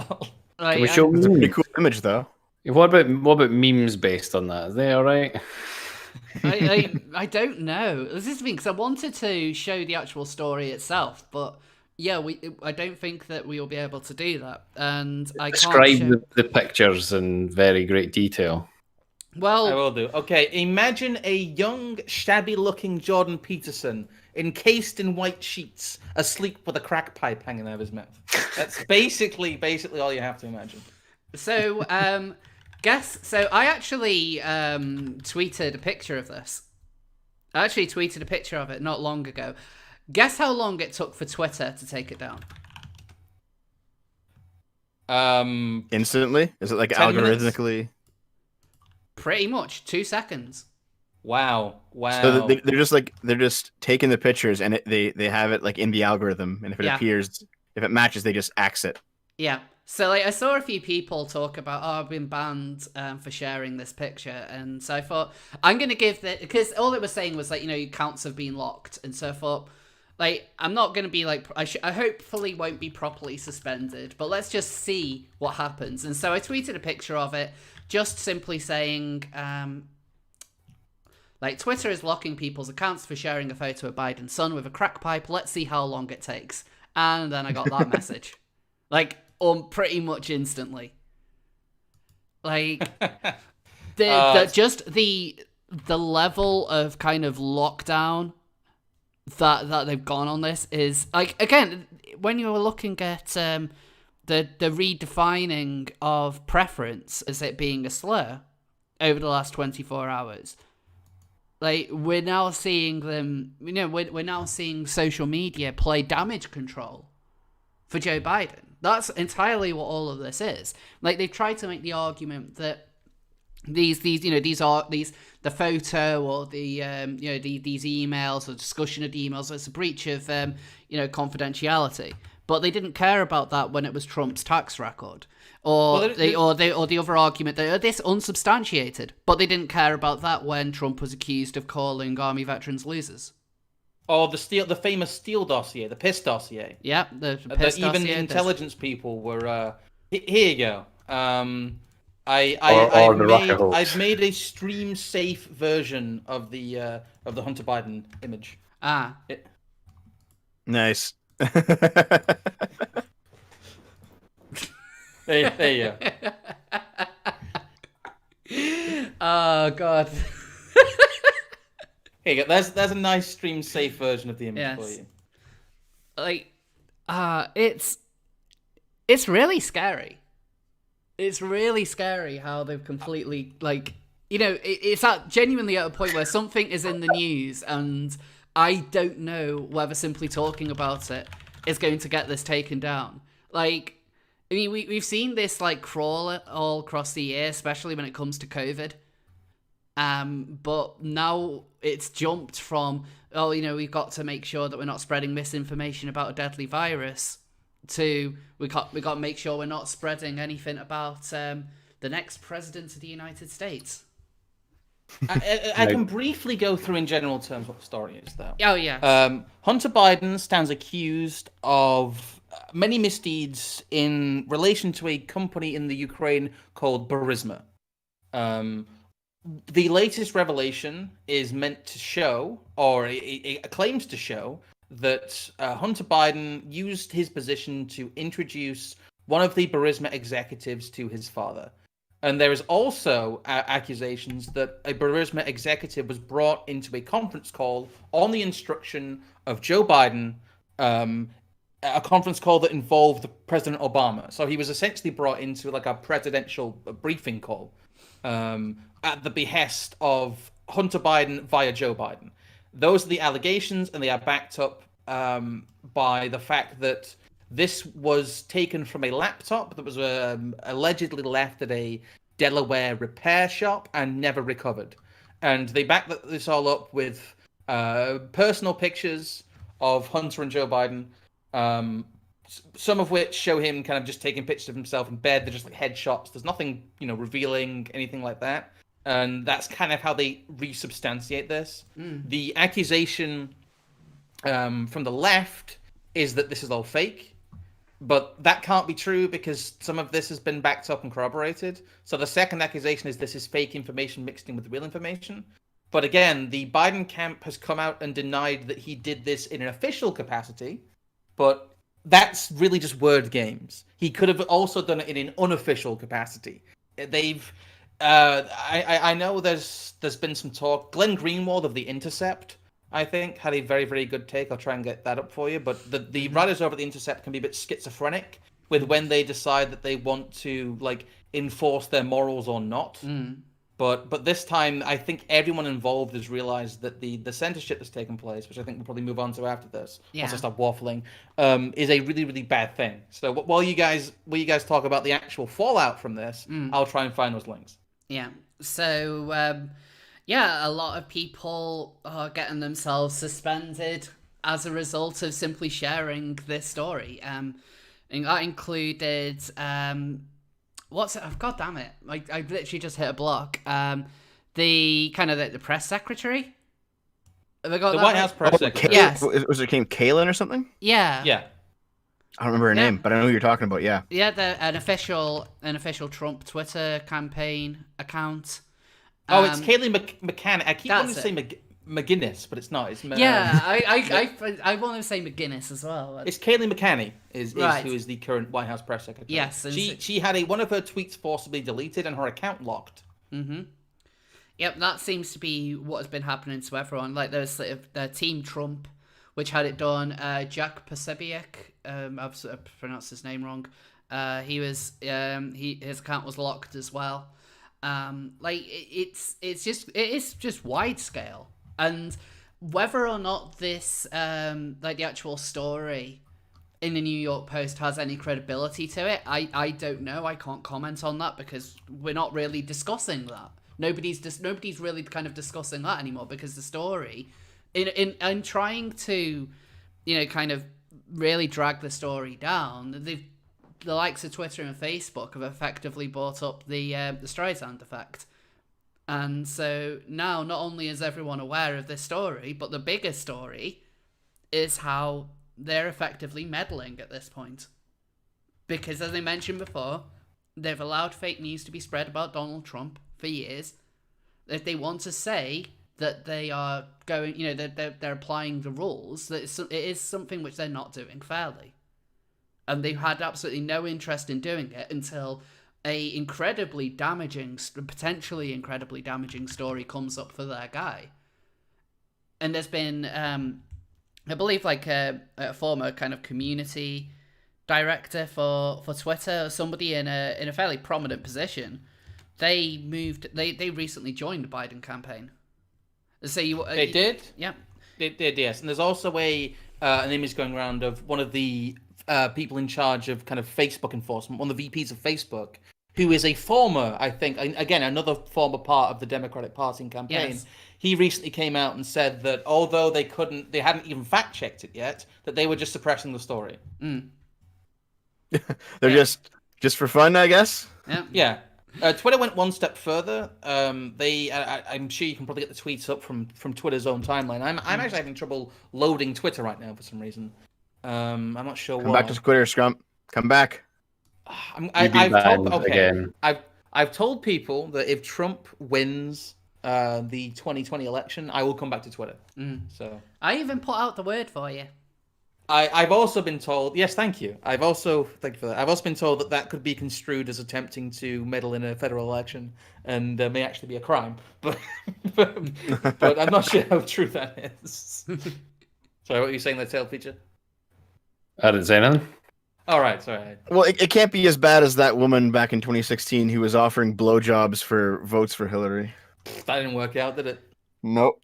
we show It's a pretty cool image, though. What about memes based on that? Are they all right? I don't know. This is the thing, because I wanted to show the actual story itself, but yeah, I don't think that we will be able to do that, and I Describe can't show... the pictures in very great detail. Well, I will do. Okay, imagine a young, shabby-looking Jordan Peterson encased in white sheets, asleep with a crack pipe hanging out of his mouth. That's basically all you have to imagine. So, So I actually tweeted a picture of this. I actually tweeted a picture of it not long ago. Guess how long it took for Twitter to take it down? Instantly? Is it like 10 algorithmically? minutes? Pretty much 2 seconds. Wow. So they're just taking the pictures and they have it like in the algorithm, and if it appears, if it matches, they just axe it. Yeah. So I saw a few people talk about, I've been banned for sharing this picture, and so I thought I'm gonna give the, because all it was saying was like, your accounts have been locked, and so I thought, like, I'm not gonna be like, I hopefully won't be properly suspended, but let's just see what happens. And so I tweeted a picture of it, just simply saying, like, Twitter is locking people's accounts for sharing a photo of Biden's son with a crack pipe. Let's see how long it takes. And then I got that message, like, pretty much instantly. Like, just the level of kind of lockdown that they've gone on this is, like, again, when you were looking at the redefining of preference as it being a slur over the last 24 hours, like, we're now seeing them, we're now seeing social media play damage control for Joe Biden. That's entirely what all of this is. Like, they've tried to make the argument that the photo or the these emails or discussion of the emails, it's a breach of confidentiality. But they didn't care about that when it was Trump's tax record, or the other argument that this unsubstantiated. But they didn't care about that when Trump was accused of calling Army veterans losers. Or the famous Steele dossier, the PISS dossier. Yeah, the PISS dossier. Even the intelligence people were. Here you go. I've made a stream safe version of the Hunter Biden image. Nice. There you go. Oh God. Here you go. There's a nice stream safe version of the image for you. Like, it's really scary. It's really scary how they've completely, like, it's genuinely at a point where something is in the news and I don't know whether simply talking about it is going to get this taken down. Like, I mean, we've seen this, like, crawl all across the year, especially when it comes to COVID. But now it's jumped from, we've got to make sure that we're not spreading misinformation about a deadly virus, to we got to make sure we're not spreading anything about the next president of the United States. I can briefly go through in general terms what the story is, though. Oh, yeah. Hunter Biden stands accused of many misdeeds in relation to a company in the Ukraine called Burisma. The latest revelation is meant to show, or it claims to show, that Hunter Biden used his position to introduce one of the Burisma executives to his father. And there is also accusations that a Burisma executive was brought into a conference call on the instruction of Joe Biden, a conference call that involved President Obama. So he was essentially brought into like a presidential briefing call at the behest of Hunter Biden via Joe Biden. Those are the allegations, and they are backed up by the fact that this was taken from a laptop that was allegedly left at a Delaware repair shop and never recovered. And they backed this all up with personal pictures of Hunter and Joe Biden, some of which show him kind of just taking pictures of himself in bed. They're just like headshots. There's nothing, revealing anything like that. And that's kind of how they resubstantiate this. The accusation from the left is that this is all fake. But that can't be true because some of this has been backed up and corroborated. So the second accusation is this is fake information mixed in with real information. But again, the Biden camp has come out and denied that he did this in an official capacity. But that's really just word games. He could have also done it in an unofficial capacity. I know there's been some talk. Glenn Greenwald of The Intercept, I think, had a very, very good take. I'll try and get that up for you. But the writers over at The Intercept can be a bit schizophrenic with when they decide that they want to enforce their morals or not. But this time, I think everyone involved has realized that the censorship that's taken place, which I think we'll probably move on to after this, once I stop waffling, is a really, really bad thing. So while you guys talk about the actual fallout from this, I'll try and find those links. Yeah. So, a lot of people are getting themselves suspended as a result of simply sharing this story. And that included, what's it? Oh, God damn it. I literally just hit a block. The press secretary? Have I got the that White right? House press secretary. Yes. Was it named Kaylin or something? Yeah. Yeah. I don't remember her name, but I know who you're talking about, yeah. Yeah, an official Trump Twitter campaign account. It's Kayleigh McCann. I keep wanting to say McGuinness, but it's not. It's I want to say McGuinness as well. It's Kayleigh McCann is Right. who is the current White House press secretary. Yes, and she had one of her tweets forcibly deleted and her account locked. Mm-hmm. Yep, that seems to be what has been happening to everyone. Like there's sort of Team Trump, which had it done. Jack Posobiec, I've sort of pronounced his name wrong. His account was locked as well. It is just wide scale, and whether or not this the actual story in the New York Post has any credibility to it, I don't know. I can't comment on that because we're not really discussing that. Nobody's really kind of discussing that anymore because the story in trying to kind of really drag the story down, the likes of Twitter and Facebook have effectively brought up the Streisand effect. And so now not only is everyone aware of this story, but the bigger story is how they're effectively meddling at this point. Because as I mentioned before, they've allowed fake news to be spread about Donald Trump for years. If they want to say that they are going, they're applying the rules, that it is something which they're not doing fairly. And they had absolutely no interest in doing it until a potentially incredibly damaging story comes up for their guy. And there's been, I believe, a former kind of community director for Twitter, or somebody in a fairly prominent position. They recently joined the Biden campaign. So they did? Yeah. They did, yes. And there's also an image going around of one of the people in charge of kind of Facebook enforcement, one of the VPs of Facebook, who is a former, I think, again, another former part of the Democratic Party campaign. Yes. He recently came out and said that although they hadn't even fact checked it yet, that they were just suppressing the story. They're just for fun, I guess. Yeah. Twitter went one step further. I'm sure you can probably get the tweets up from Twitter's own timeline. I'm actually having trouble loading Twitter right now for some reason. I'm not sure why. Come back to Twitter, Scrump. Come back. I've told people that if Trump wins the 2020 election, I will come back to Twitter. So I even put out the word for you. I've also been told. Yes, thank you. Thank you for that. I've also been told that could be construed as attempting to meddle in a federal election, and may actually be a crime. But but I'm not sure how true that is. Sorry, what were you saying there, Tail Feature? I didn't say anything. All right, sorry. Well, it can't be as bad as that woman back in 2016 who was offering blowjobs for votes for Hillary. That didn't work out, did it? Nope.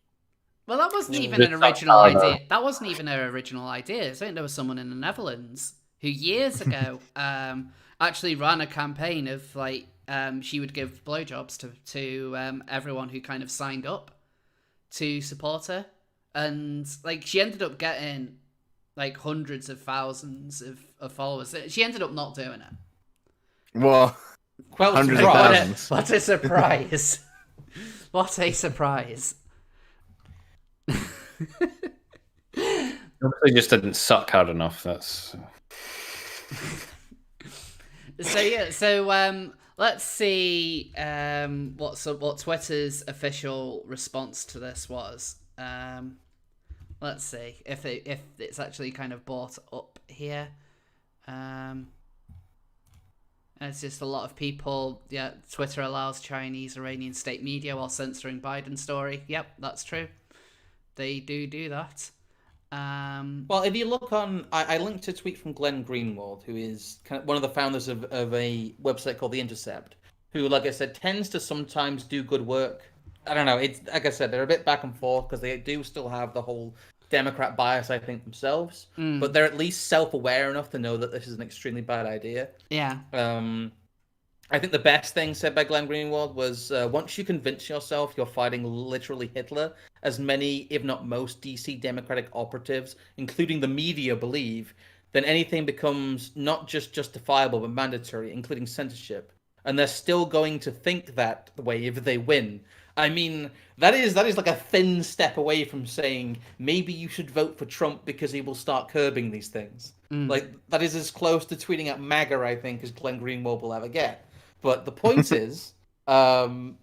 Well, that wasn't even an original idea. That wasn't even her original idea. I think there was someone in the Netherlands who years ago actually ran a campaign of like she would give blowjobs to everyone who kind of signed up to support her, and like she ended up getting like hundreds of thousands of followers. She ended up not doing it. Well, hundreds of thousands. What a surprise! What a surprise! Obviously, just didn't suck hard enough. That's. So yeah, so let's see what Twitter's official response to this was. Let's see if it's actually kind of brought up here. It's just a lot of people. Yeah, Twitter allows Chinese Iranian state media while censoring Biden's story. Yep, that's true. They do that. Well, if you look on, I linked a tweet from Glenn Greenwald, who is kind of one of the founders of a website called The Intercept, who, like I said, tends to sometimes do good work. I don't know. It's like I said, they're a bit back and forth because they do still have the whole Democrat bias, I think, themselves. But they're at least self-aware enough to know that this is an extremely bad idea. Yeah. I think the best thing said by Glenn Greenwald was, once you convince yourself you're fighting literally Hitler, as many, if not most, DC Democratic operatives, including the media, believe, then anything becomes not just justifiable, but mandatory, including censorship. And they're still going to think that way if they win. I mean, that is like a thin step away from saying, maybe you should vote for Trump because he will start curbing these things. Like, that is as close to tweeting at MAGA, I think, as Glenn Greenwald will ever get. But the point is, the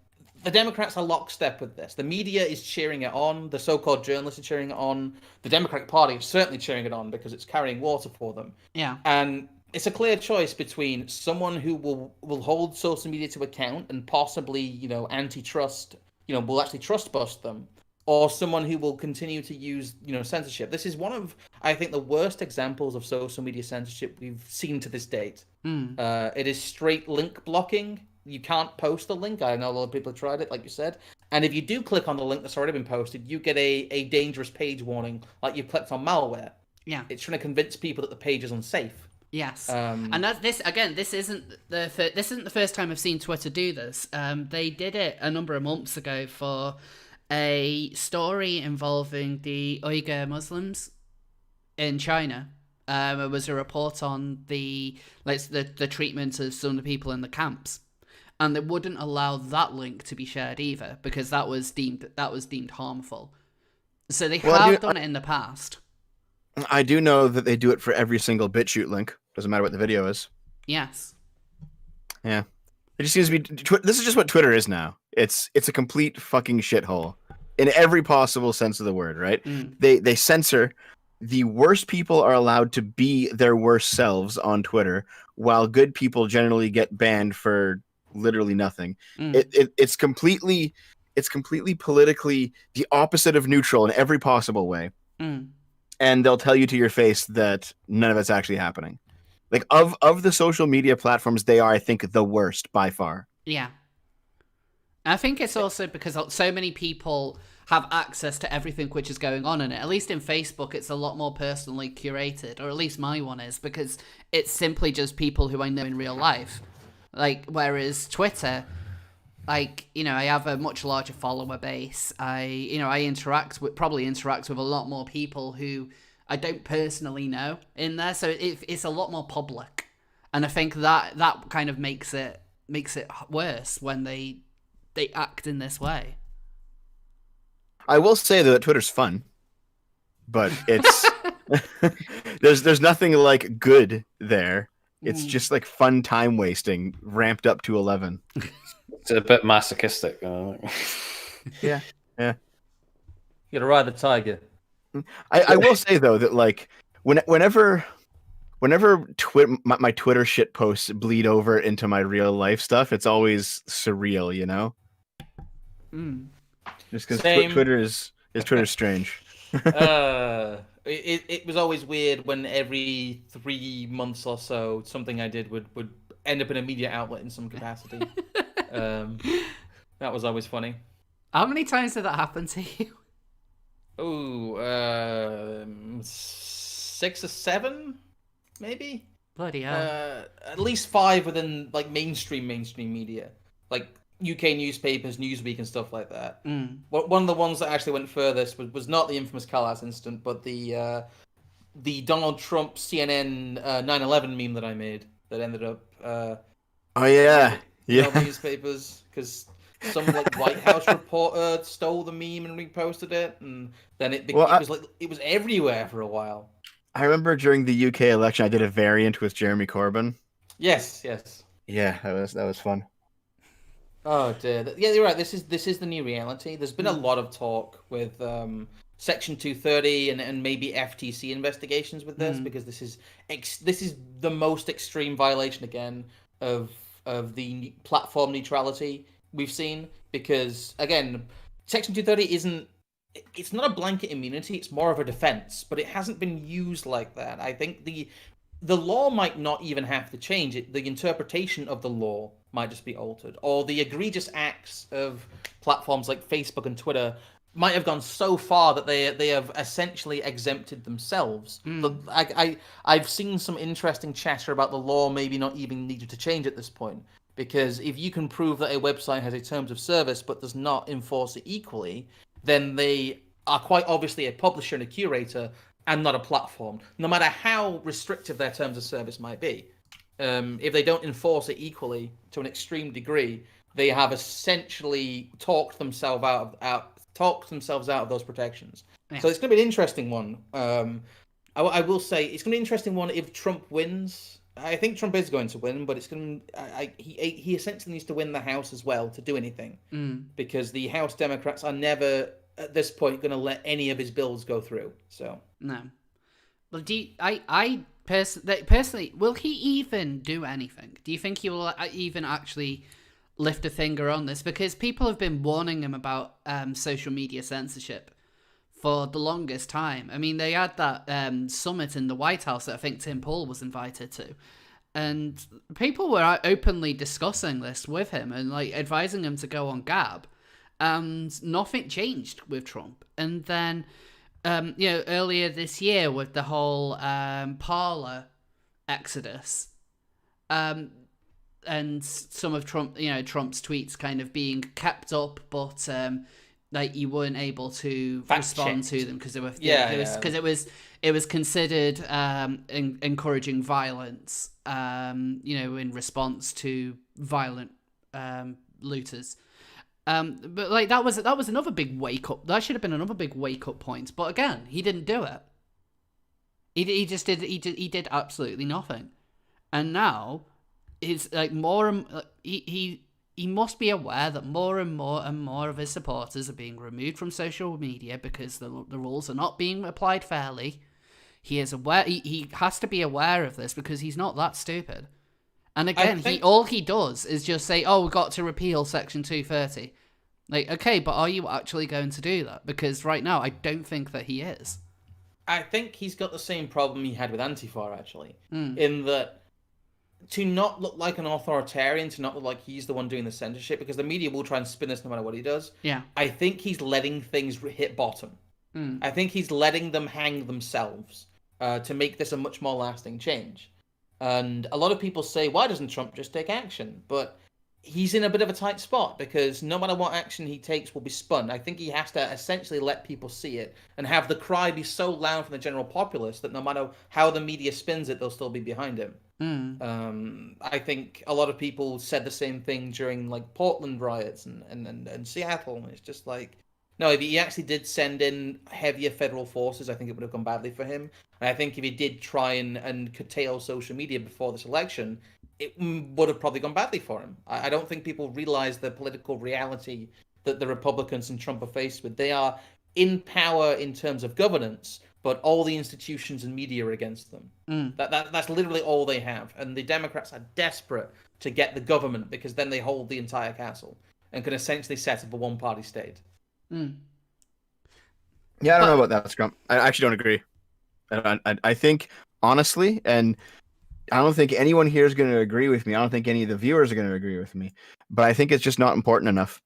Democrats are lockstep with this. The media is cheering it on. The so-called journalists are cheering it on. The Democratic Party is certainly cheering it on because it's carrying water for them. Yeah. And it's a clear choice between someone who will hold social media to account and possibly, antitrust, will actually trust bust them, or someone who will continue to use, censorship. This is one of, I think, the worst examples of social media censorship we've seen to this date. It is straight link blocking. You can't post the link. I know a lot of people have tried it, like you said. And if you do click on the link that's already been posted, you get a dangerous page warning, like you've clicked on malware. Yeah. It's trying to convince people that the page is unsafe. Yes, and that's this again. This isn't the first time I've seen Twitter do this. They did it a number of months ago for a story involving the Uyghur Muslims in China. It was a report on the treatment of some of the people in the camps, and they wouldn't allow that link to be shared either because that was deemed harmful. So they have done it in the past. I do know that they do it for every single BitChute link. Doesn't matter what the video is. Yes. Yeah. It just seems to be. This is just what Twitter is now. It's a complete fucking shithole in every possible sense of the word. Right? They censor. The worst people are allowed to be their worst selves on Twitter, while good people generally get banned for literally nothing. It's completely politically the opposite of neutral in every possible way. And they'll tell you to your face that none of it's actually happening. Like, of the social media platforms, they are, I think, the worst by far. Yeah. I think it's also because so many people have access to everything which is going on in it. At least in Facebook, it's a lot more personally curated, or at least my one is, because it's simply just people who I know in real life. Like, whereas Twitter, like, I have a much larger follower base. I probably interact with a lot more people who I don't personally know in there. So it's a lot more public. And I think that kind of makes it worse when they act in this way. I will say that Twitter's fun, but it's there's nothing like good there. It's just like fun time wasting ramped up to 11. It's a bit masochistic. Yeah. You gotta ride the tiger. I will say though that like Whenever my Twitter shit posts bleed over into my real life stuff, it's always surreal, you know. Just because Twitter is strange. It was always weird when every 3 months or so something I did would end up in a media outlet in some capacity. That was always funny. How many times did that happen to you? Oh, 6 or 7, maybe. Bloody hell. At least 5 within like mainstream media, like UK newspapers, Newsweek, and stuff like that. One of the ones that actually went furthest was not the infamous Callas incident, but the Donald Trump CNN 9/11 meme that I made that ended up. Oh yeah, newspapers, because some like White House reporter stole the meme and reposted it, and then it was everywhere for a while. I remember during the UK election, I did a variant with Jeremy Corbyn. Yes. Yeah, that was fun. Oh dear. Yeah, you're right. This is the new reality. There's been a lot of talk with Section 230 and maybe FTC investigations with this, because this is the most extreme violation again of the platform neutrality we've seen. Because again, Section 230 it's not a blanket immunity, it's more of a defense, but it hasn't been used like that. I think the law might not even have to change it. The interpretation of the law might just be altered, or the egregious acts of platforms like Facebook and Twitter might have gone so far that they have essentially exempted themselves. I've seen some interesting chatter about the law maybe not even needed to change at this point, because if you can prove that a website has a terms of service but does not enforce it equally, then they are quite obviously a publisher and a curator and not a platform, no matter how restrictive their terms of service might be. If they don't enforce it equally to an extreme degree, they have essentially talked themselves out of those protections. Yeah. So it's going to be an interesting one. I will say it's going to be an interesting one if Trump wins. I think Trump is going to win, but it's going to, he essentially needs to win the House as well to do anything, because the House Democrats are never at this point going to let any of his bills go through. So no. Well, I personally, will he even do anything? Do you think he will even actually lift a finger on this? Because people have been warning him about social media censorship for the longest time. I mean, they had that summit in the White House that I think Tim Pool was invited to, and people were openly discussing this with him and like advising him to go on Gab, and nothing changed with Trump. And then earlier this year with the whole Parler exodus, and some of Trump's tweets kind of being kept up, but like you weren't able to respond to them because they were it was considered encouraging violence, in response to violent looters. But like that was another big wake up. That should have been another big wake up point. But again, he didn't do it. He did absolutely nothing. And now it's like more and he must be aware that more and more of his supporters are being removed from social media because the rules are not being applied fairly. He is aware. He has to be aware of this because he's not that stupid. And again, all he does is just say, "Oh, we've got to repeal Section 230." Like, okay, but are you actually going to do that? Because right now, I don't think that he is. I think he's got the same problem he had with Antifa, actually, in that to not look like an authoritarian, to not look like he's the one doing the censorship, because the media will try and spin this no matter what he does. Yeah. I think he's letting things hit bottom. I think he's letting them hang themselves to make this a much more lasting change. And a lot of people say, why doesn't Trump just take action? But he's in a bit of a tight spot because no matter what action he takes will be spun. I think he has to essentially let people see it and have the cry be so loud from the general populace that no matter how the media spins it, they'll still be behind him. I think a lot of people said the same thing during like Portland riots and Seattle. And it's just like, no, if he actually did send in heavier federal forces, I think it would have gone badly for him. And I think if he did try and curtail social media before this election, it would have probably gone badly for him. I don't think people realize the political reality that the Republicans and Trump are faced with. They are in power in terms of governance, but all the institutions and media are against them. That's literally all they have. And the Democrats are desperate to get the government because then they hold the entire castle and can essentially set up a one-party state. Yeah, I don't know about that, Scrump. I actually don't agree. I think, honestly, and I don't think anyone here is going to agree with me. I don't think any of the viewers are going to agree with me. But I think it's just not important enough.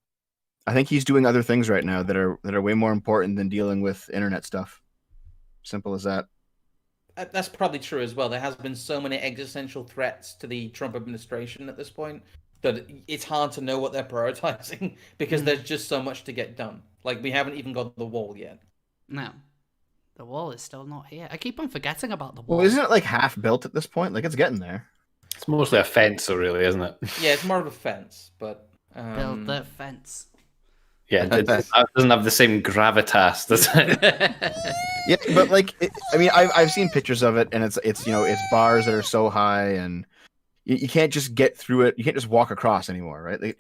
I think he's doing other things right now that are way more important than dealing with internet stuff. Simple as that. That's probably true as well. There has been so many existential threats to the Trump administration at this point that it's hard to know what they're prioritizing because there's just so much to get done. Like, we haven't even got the wall yet. No. The wall is still not here. I keep on forgetting about the wall. Well, isn't it like half built at this point? Like, it's getting there. It's mostly a fence, though, really, isn't it? Yeah, it's more of a fence, but... Build the fence. Yeah, it doesn't have the same gravitas, does it? Yeah, but like, I've seen pictures of it, and it's it's bars that are so high, and you can't just get through it. You can't just walk across anymore, right? Like,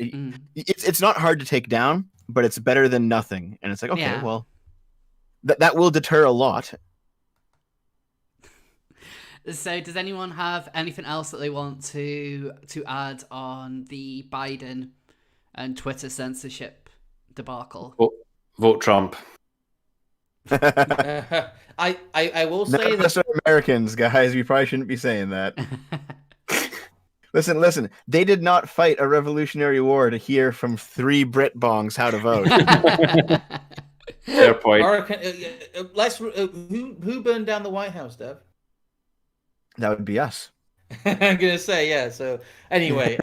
it's not hard to take down, but it's better than nothing. And it's like, okay, well, that will deter a lot. So, does anyone have anything else that they want to add on the Biden and Twitter censorship debacle? Vote Trump. I will say that Americans, guys, we probably shouldn't be saying that. Listen. They did not fight a revolutionary war to hear from 3 Brit bongs how to vote. Fair point. Who burned down the White House, Dev? That would be us. I'm gonna say, yeah. So anyway,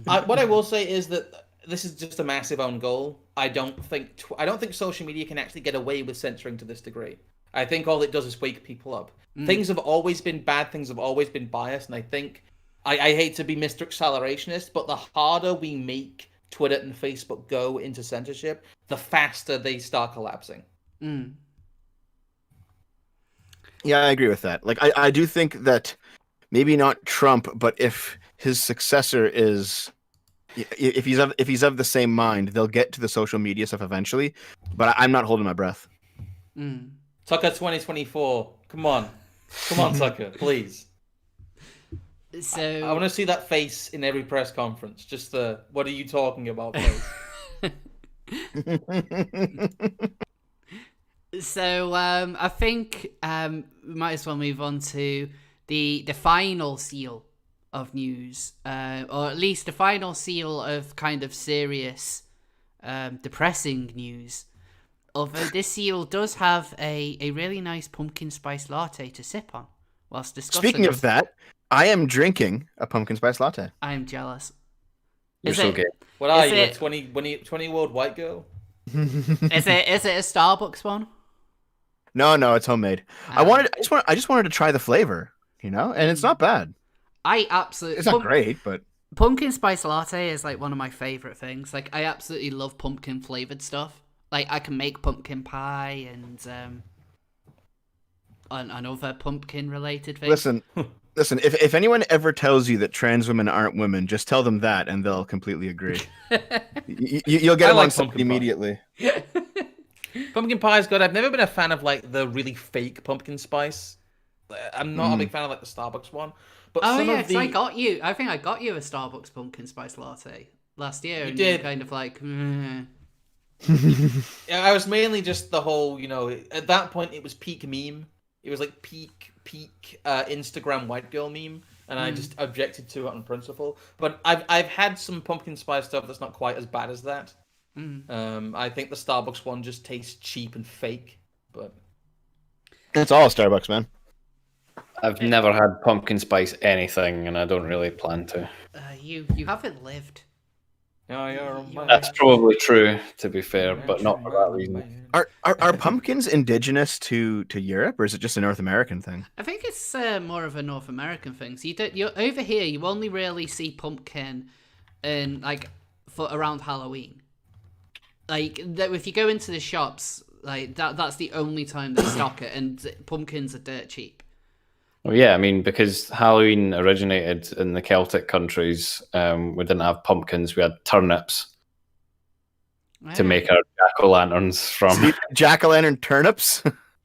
what I will say is that this is just a massive own goal. I don't think social media can actually get away with censoring to this degree. I think all it does is wake people up. Things have always been bad. Things have always been biased, and I think I hate to be Mr. Accelerationist, but the harder we make Twitter and Facebook go into censorship, the faster they start collapsing. Yeah, I agree with that. Like, I do think that maybe not Trump, but if his successor is, if he's of the same mind, they'll get to the social media stuff eventually. But I'm not holding my breath. Tucker 2024, come on, Tucker, please. So I want to see that face in every press conference. Just the "What are you talking about?" face. So I think we might as well move on to the final seal of news, or at least the final seal of kind of serious, depressing news. Although this seal does have a really nice pumpkin spice latte to sip on whilst discussing. Speaking of that, I am drinking a pumpkin spice latte. I am jealous. You're so good. What are you, a 20-year-old white girl? Is it a Starbucks one? No, it's homemade. I just wanted to try the flavor, and it's not bad. It's not great, but pumpkin spice latte is like one of my favorite things. Like, I absolutely love pumpkin flavored stuff. Like, I can make pumpkin pie and other pumpkin related things. Listen. If anyone ever tells you that trans women aren't women, just tell them that, and they'll completely agree. You'll get them on something immediately. Pumpkin pie is good. I've never been a fan of like the really fake pumpkin spice. I'm not a big fan of like the Starbucks one. But I got you. I think I got you a Starbucks pumpkin spice latte last year. You did. You kind of like. Yeah, I was mainly just the whole. At that point, it was peak meme. It was like peak Instagram white girl meme, and I just objected to it on principle. But I've had some pumpkin spice stuff that's not quite as bad as that. I think the Starbucks one just tastes cheap and fake, but it's all Starbucks, man. I've never had pumpkin spice anything, and I don't really plan to. You haven't lived. That's probably true, to be fair, but not for that reason. Are pumpkins indigenous to Europe, or is it just a North American thing? I think it's more of a North American thing. So you're over here. You only really see pumpkin in for around Halloween. Like, if you go into the shops, like that's the only time they stock it, and pumpkins are dirt cheap. Well, yeah, I mean, because Halloween originated in the Celtic countries, we didn't have pumpkins, we had turnips to make our jack-o'-lanterns from. Jack-o'-lantern turnips?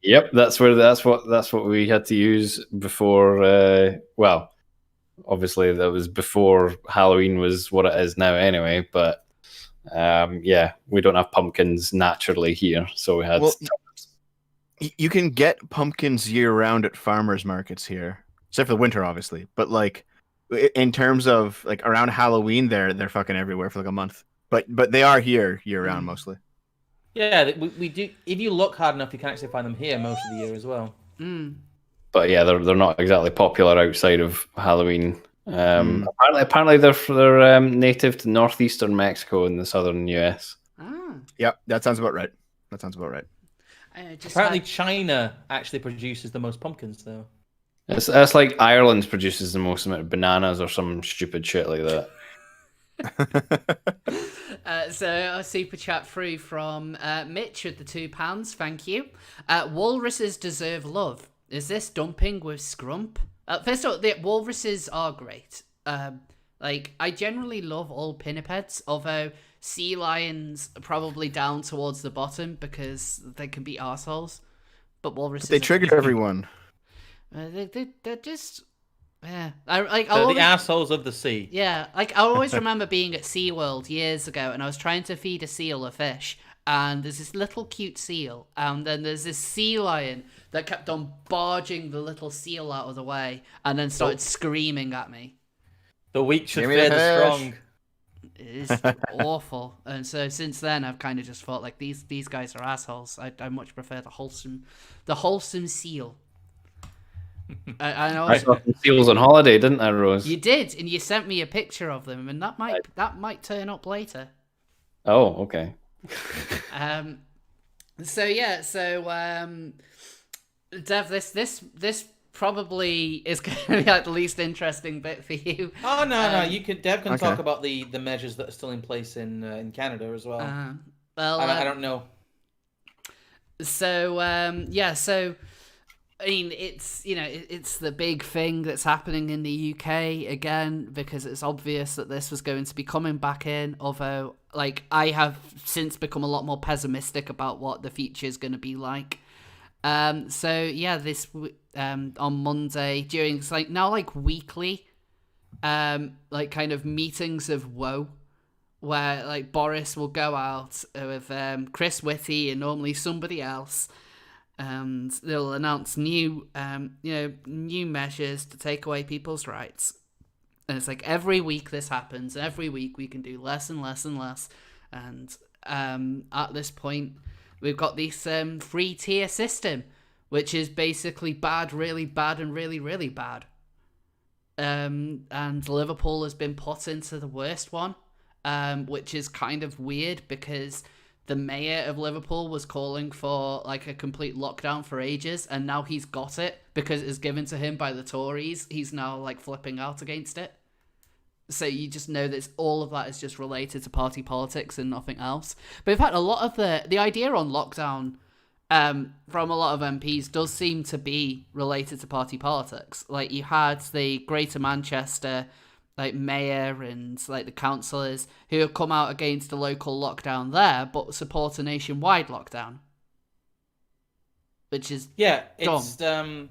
Yep, that's what we had to use before. Well, obviously that was before Halloween was what it is now, anyway. But yeah, we don't have pumpkins naturally here, so we had. Well, you can get pumpkins year round at farmers markets here, except for the winter, obviously. But like, in terms of like around Halloween, they're fucking everywhere for like a month. But they are here year round mostly. Yeah, we do. If you look hard enough, you can actually find them here most of the year as well. But yeah, they're not exactly popular outside of Halloween. Apparently they're native to northeastern Mexico and the southern US. Yep, that sounds about right. Apparently, China actually produces the most pumpkins, though. That's like Ireland produces the most amount of bananas or some stupid shit like that. So a super chat through from Mitch with the £2. Thank you. Walruses deserve love. Is this dumping with Scrump? First of all, the walruses are great. Like, I generally love all pinnipeds, although sea lions are probably down towards the bottom because they can be arseholes. But walruses... They triggered everyone. They're just... Yeah. They're the assholes of the sea. Yeah, like, I always remember being at SeaWorld years ago, and I was trying to feed a seal a fish, and there's this little cute seal, and then there's this sea lion that kept on barging the little seal out of the way, and then started screaming at me. The weak should fear the strong. It is awful. And so since then, I've kind of just thought, like, these guys are assholes. I much prefer the wholesome seal. I saw some seals on holiday, didn't I, Rose? You did, and you sent me a picture of them, and that might turn up later. Oh, okay. Dev, this probably is going to be like the least interesting bit for you. Oh no, Dev can talk about the measures that are still in place in Canada as well. I don't know. So I mean, it's the big thing that's happening in the UK again, because it's obvious that this was going to be coming back in, although, like, I have since become a lot more pessimistic about what the future is going to be like. So yeah, this on Monday, during weekly like kind of meetings of woe, where like Boris will go out with Chris Whitty and normally somebody else, and they'll announce new measures to take away people's rights. And it's like every week this happens, and every week we can do less and less and less. And at this point, we've got this 3-tier system, which is basically bad, really bad, and really, really bad. And Liverpool has been put into the worst one, which is kind of weird because the mayor of Liverpool was calling for like a complete lockdown for ages, and now he's got it because it was given to him by the Tories. He's now like flipping out against it. So you just know that all of that is just related to party politics and nothing else. But in fact, a lot of the idea on lockdown from a lot of MPs does seem to be related to party politics. Like, you had the Greater Manchester like mayor and like the councillors who have come out against the local lockdown there, but support a nationwide lockdown, which is dumb.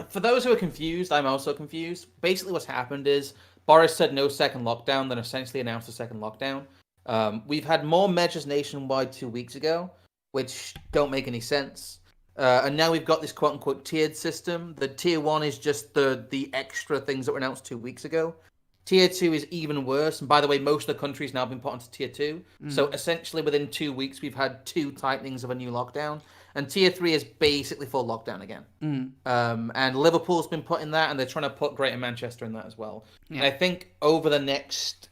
For those who are confused, I'm also confused. Basically, what's happened is Boris said no second lockdown, then essentially announced a second lockdown. We've had more measures nationwide 2 weeks ago, which don't make any sense. And now we've got this quote-unquote tiered system. The tier 1 is just the extra things that were announced 2 weeks ago. Tier 2 is even worse. And by the way, most of the country's now been put onto tier 2. So essentially within 2 weeks, we've had 2 tightenings of a new lockdown. And tier 3 is basically full lockdown again. And Liverpool's been put in that, and they're trying to put Greater Manchester in that as well. Yeah. And I think over the next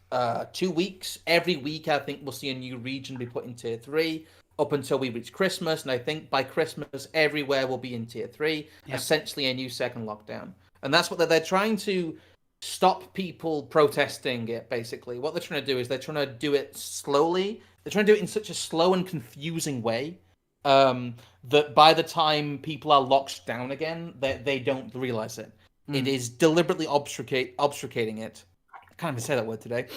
2 weeks, every week, I think we'll see a new region be put in tier 3. Up until we reach Christmas, and I think by Christmas, everywhere will be in tier 3, essentially a new second lockdown. And that's what they're trying to stop people protesting it, basically. What they're trying to do is they're trying to do it slowly. They're trying to do it in such a slow and confusing way that by the time people are locked down again, they don't realize it. It is deliberately obfuscating it. I can't even say that word today.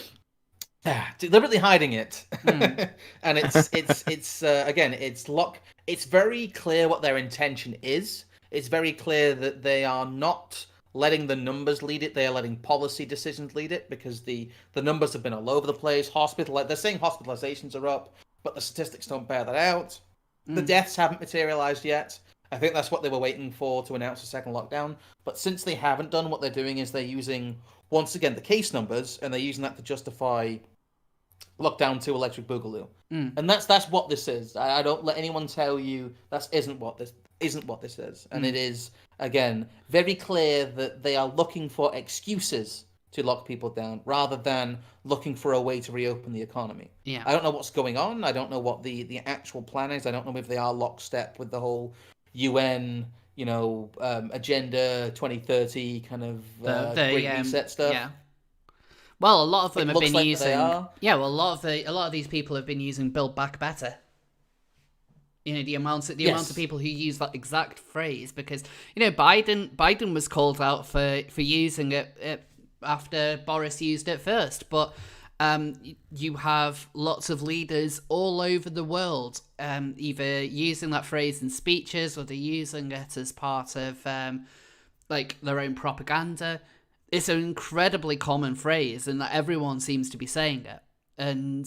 deliberately hiding it, and it's again, it's very clear what their intention is. It's very clear that they are not letting the numbers lead it; they are letting policy decisions lead it, because the numbers have been all over the place. They're saying hospitalizations are up, but the statistics don't bear that out. The deaths haven't materialized yet. I think that's what they were waiting for to announce a second lockdown. But since they haven't done, what they're doing is they're using, once again, the case numbers, and they're using that to justify lockdown 2 electric boogaloo. And that's what this is. I don't let anyone tell you that isn't what this is. And it is, again, very clear that they are looking for excuses to lock people down rather than looking for a way to reopen the economy. Yeah. I don't know what's going on. I don't know what the actual plan is. I don't know if they are lockstep with the whole UN, Agenda 2030 kind of Great Reset stuff. Yeah. Well, a lot of them have been like using. Yeah, well, a lot of these people have been using "Build Back Better." The amount of people who use that exact phrase, because Biden was called out for using it after Boris used it first, but you have lots of leaders all over the world either using that phrase in speeches, or they're using it as part of their own propaganda. It's an incredibly common phrase, and that everyone seems to be saying it, and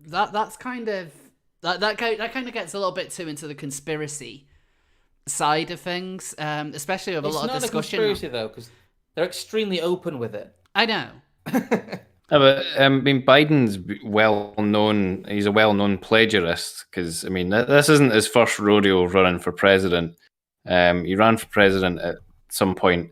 that's kind of that kind of gets a little bit too into the conspiracy side of things, especially with a lot of discussion. It's not a conspiracy though, because they're extremely open with it. I know. But Biden's well-known. He's a well-known plagiarist, because this isn't his first rodeo running for president. He ran for president at some point.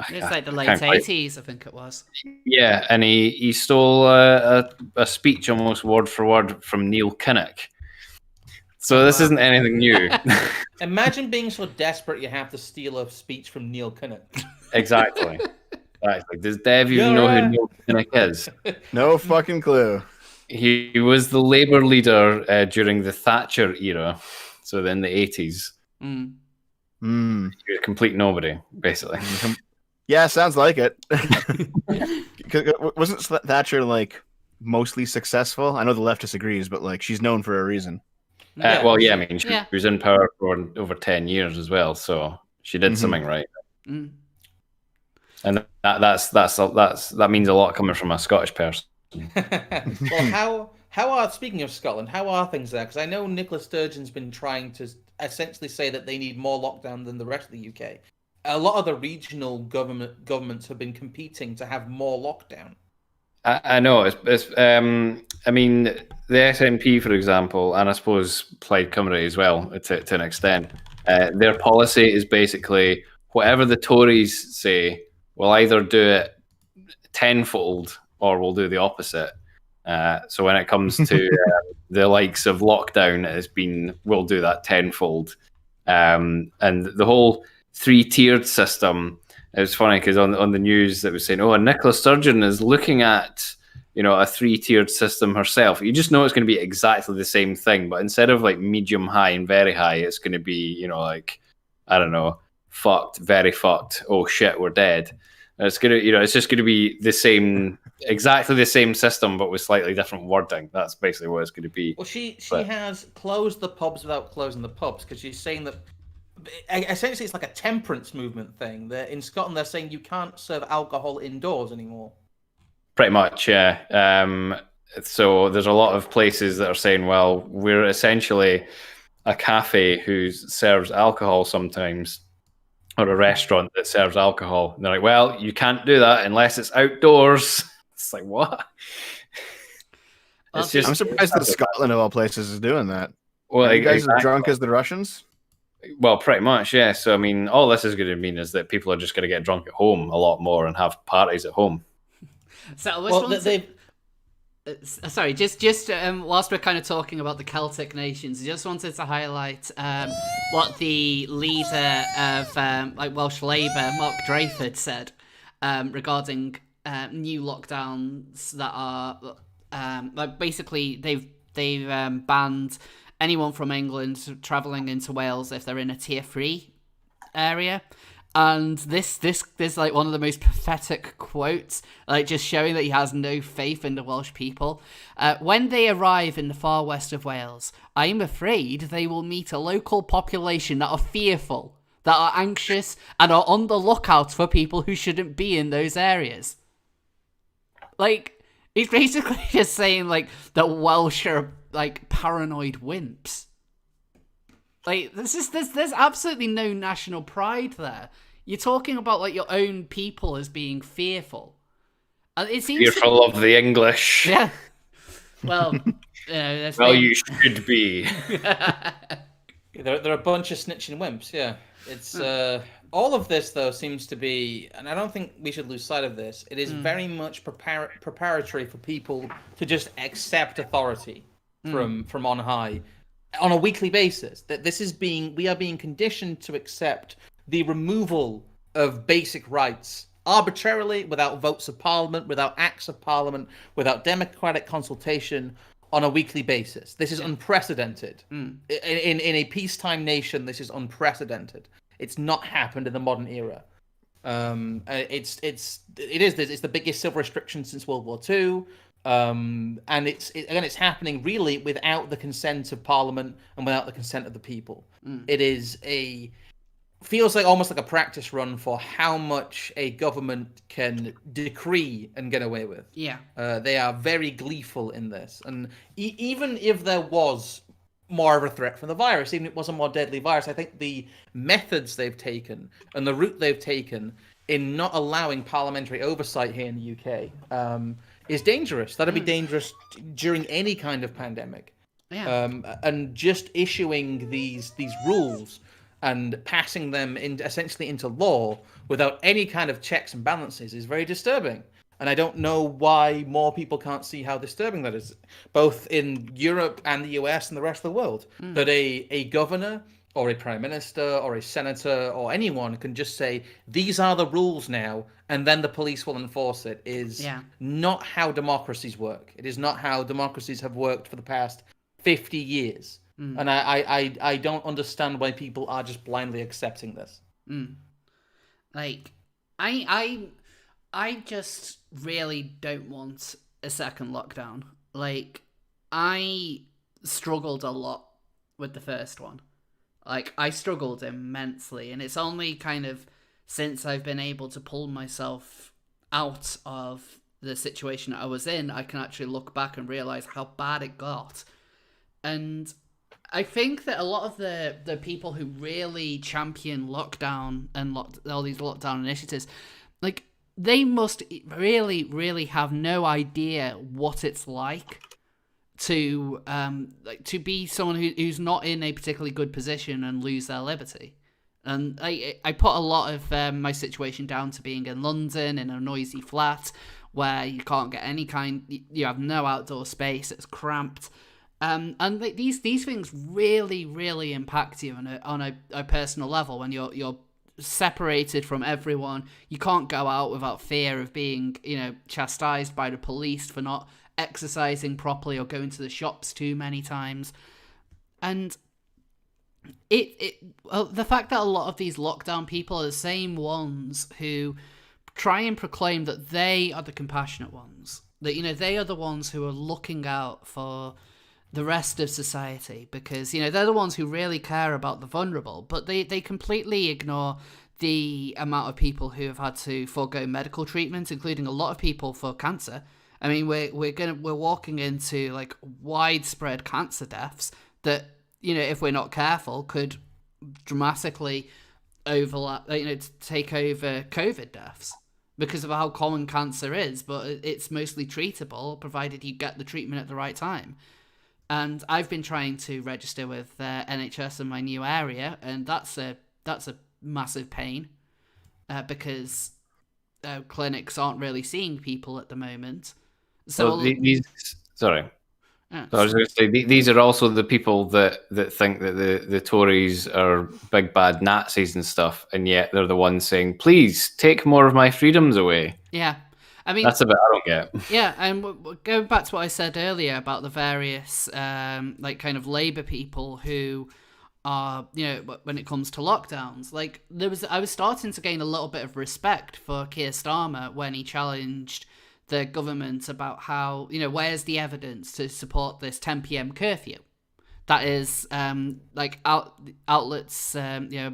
It's like the late 80s, I think it was. Yeah, and he stole a speech almost word for word from Neil Kinnock. So this isn't anything new. Imagine being so desperate you have to steal a speech from Neil Kinnock. Exactly. Does Dev even know who Neil Kinnock is? No fucking clue. He was the Labour leader during the Thatcher era, so in the 80s. He was a complete nobody, basically. Yeah, sounds like it. Wasn't Thatcher mostly successful? I know the left disagrees, but she's known for a reason. She was in power for over 10 years as well, so she did something right. And that means a lot coming from a Scottish person. Well, speaking of Scotland, how are things there? Because I know Nicola Sturgeon's been trying to essentially say that they need more lockdown than the rest of the UK. A lot of the regional governments have been competing to have more lockdown. I know. The SNP, for example, and I suppose Plaid Cymru as well, to an extent, their policy is basically whatever the Tories say, we'll either do it tenfold or we'll do the opposite. So when it comes to the likes of lockdown, it has been, we'll do that tenfold. And the whole 3-tiered system, it was funny because on the news it was saying, Nicola Sturgeon is looking at, a 3-tiered system herself. You just know it's going to be exactly the same thing, but instead of medium high and very high, it's going to be, I don't know, fucked, very fucked, oh shit, we're dead. And it's gonna, it's just going to be the same, exactly the same system, but with slightly different wording. That's basically what it's going to be. Well, she has closed the pubs without closing the pubs, because she's saying that essentially it's like a temperance movement thing. That in Scotland they're saying you can't serve alcohol indoors anymore. Pretty much, yeah. So there's a lot of places that are saying, well, we're essentially a cafe who serves alcohol sometimes, or a restaurant that serves alcohol. And they're like, well, you can't do that unless it's outdoors. It's like, what? I'm surprised that Scotland, of all places, is doing that. Well, are you guys as drunk as the Russians? Well, pretty much, yeah. So, all this is going to mean is that people are just going to get drunk at home a lot more and have parties at home. So, sorry, just whilst we're kind of talking about the Celtic nations, I just wanted to highlight what the leader of Welsh Labour, Mark Drayford, said regarding new lockdowns that are basically they've banned anyone from England travelling into Wales if they're in a tier 3 area, And this is like one of the most pathetic quotes, like just showing that he has no faith in the Welsh people. When they arrive in the far west of Wales, I'm afraid they will meet a local population that are fearful, that are anxious, and are on the lookout for people who shouldn't be in those areas. Like, he's basically just saying, like, that Welsh are, like, paranoid wimps. Like, there's absolutely no national pride there. You're talking about, like, your own people as being fearful. And it seems fearful of the English. Yeah. Well, well, you should be. They're a bunch of snitching wimps, yeah. It's all of this though seems to be, and I don't think we should lose sight of this. It is very much preparatory for people to just accept authority from on high on a weekly basis. That we are being conditioned to accept the removal of basic rights arbitrarily, without votes of parliament, without acts of parliament, without democratic consultation, on a weekly basis. This is unprecedented. In a peacetime nation, this is unprecedented. It's not happened in the modern era. It's the biggest civil restriction since World War II. And it's happening really without the consent of Parliament and without the consent of the people. It feels like almost like a practice run for how much a government can decree and get away with. Yeah. They are very gleeful in this. And even if there was more of a threat from the virus, even if it was a more deadly virus, I think the methods they've taken and the route they've taken in not allowing parliamentary oversight here in the UK is dangerous. That'd be dangerous during any kind of pandemic. Yeah. And just issuing these rules and passing them essentially into law without any kind of checks and balances is very disturbing. And I don't know why more people can't see how disturbing that is, both in Europe and the US and the rest of the world. That a governor or a prime minister or a senator or anyone can just say, these are the rules now, and then the police will enforce it, is not how democracies work. It is not how democracies have worked for the past 50 years. And I don't understand why people are just blindly accepting this. Like, I just really don't want a second lockdown. Like, I struggled a lot with the first one. Like, I struggled immensely, and it's only kind of since I've been able to pull myself out of the situation I was in, I can actually look back and realize how bad it got. And I think that a lot of the people who really champion lockdown and all these lockdown initiatives, like, they must really, really have no idea what it's like to be someone who's not in a particularly good position and lose their liberty. And I put a lot of my situation down to being in London in a noisy flat where you can't get you have no outdoor space, it's cramped. And these things really, really impact you on a personal level when you're separated from everyone. You can't go out without fear of being, chastised by the police for not exercising properly or going to the shops too many times. And the fact that a lot of these lockdown people are the same ones who try and proclaim that they are the compassionate ones, that they are the ones who are looking out for the rest of society, because they're the ones who really care about the vulnerable, but they completely ignore the amount of people who have had to forego medical treatment, including a lot of people for cancer. I mean, we're walking into like widespread cancer deaths that if we're not careful could dramatically overlap, take over COVID deaths because of how common cancer is. But it's mostly treatable provided you get the treatment at the right time. And I've been trying to register with NHS in my new area, and that's a massive pain because clinics aren't really seeing people at the moment. So sorry. I was going to say these are also the people that think that the Tories are big bad Nazis and stuff, and yet they're the ones saying, "Please take more of my freedoms away." Yeah. I mean, that's a bit I don't get. Yeah, and going back to what I said earlier about the various kind of Labour people who are, when it comes to lockdowns. Like, I was starting to gain a little bit of respect for Keir Starmer when he challenged the government about how, where's the evidence to support this 10 p.m. curfew? That is, outlets,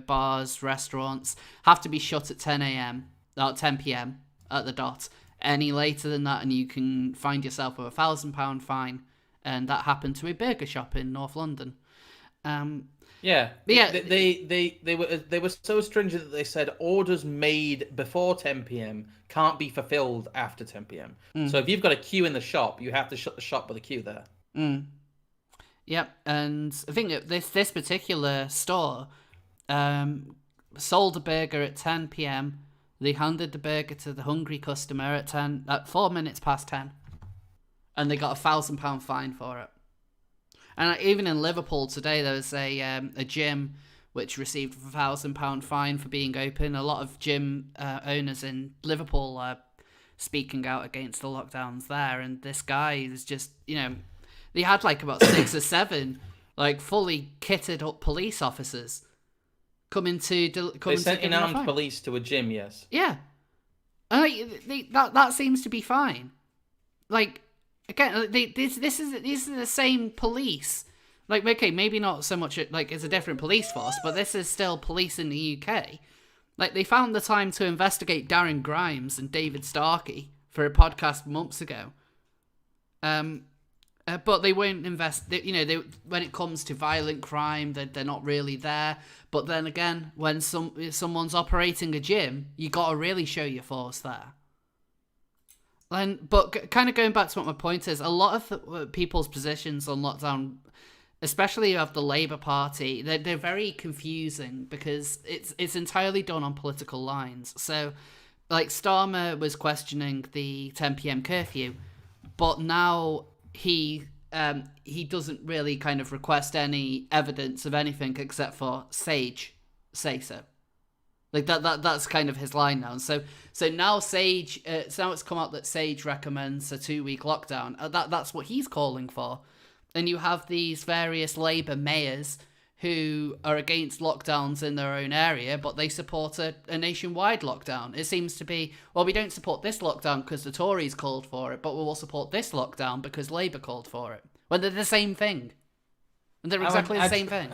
bars, restaurants have to be shut at 10 a.m. or 10 p.m. at the dot. Any later than that, and you can find yourself with £1,000 fine. And that happened to a burger shop in North London. Yeah. They were so stringent that they said orders made before 10 p.m. can't be fulfilled after 10 p.m. So if you've got a queue in the shop, you have to shut the shop with a queue there. Yep, and I think that this particular store sold a burger at 10 p.m. They handed the burger to the hungry customer at 4 minutes past 10, and they got £1,000 fine for it. And even in Liverpool today, there was a gym which received a £1,000 fine for being open. A lot of gym owners in Liverpool are speaking out against the lockdowns there, and this guy is just, they had like about 6 or 7 like fully kitted up police officers coming to they sent unarmed police to a gym. Yes. Yeah, and that seems to be fine. Like, again, these are the same police. Like, okay, maybe not so much like it's a different police force, but this is still police in the UK. Like, they found the time to investigate Darren Grimes and David Starkey for a podcast months ago. But they won't invest. When it comes to violent crime, they're not really there. But then again, when someone's operating a gym, you got to really show your force there. But kind of going back to what my point is, a lot of people's positions on lockdown, especially of the Labour Party, they're very confusing because it's entirely done on political lines. So, like, Starmer was questioning the 10 p.m. curfew, but now he doesn't really kind of request any evidence of anything except for Sage say so. Like that's kind of his line now. So now Sage, so now it's come out that Sage recommends a 2-week lockdown. That's what he's calling for. And you have these various Labour mayors who are against lockdowns in their own area, but they support a nationwide lockdown. It seems to be, well, we don't support this lockdown because the Tories called for it, but we will support this lockdown because Labour called for it. When they're the same thing. And they're exactly the same thing.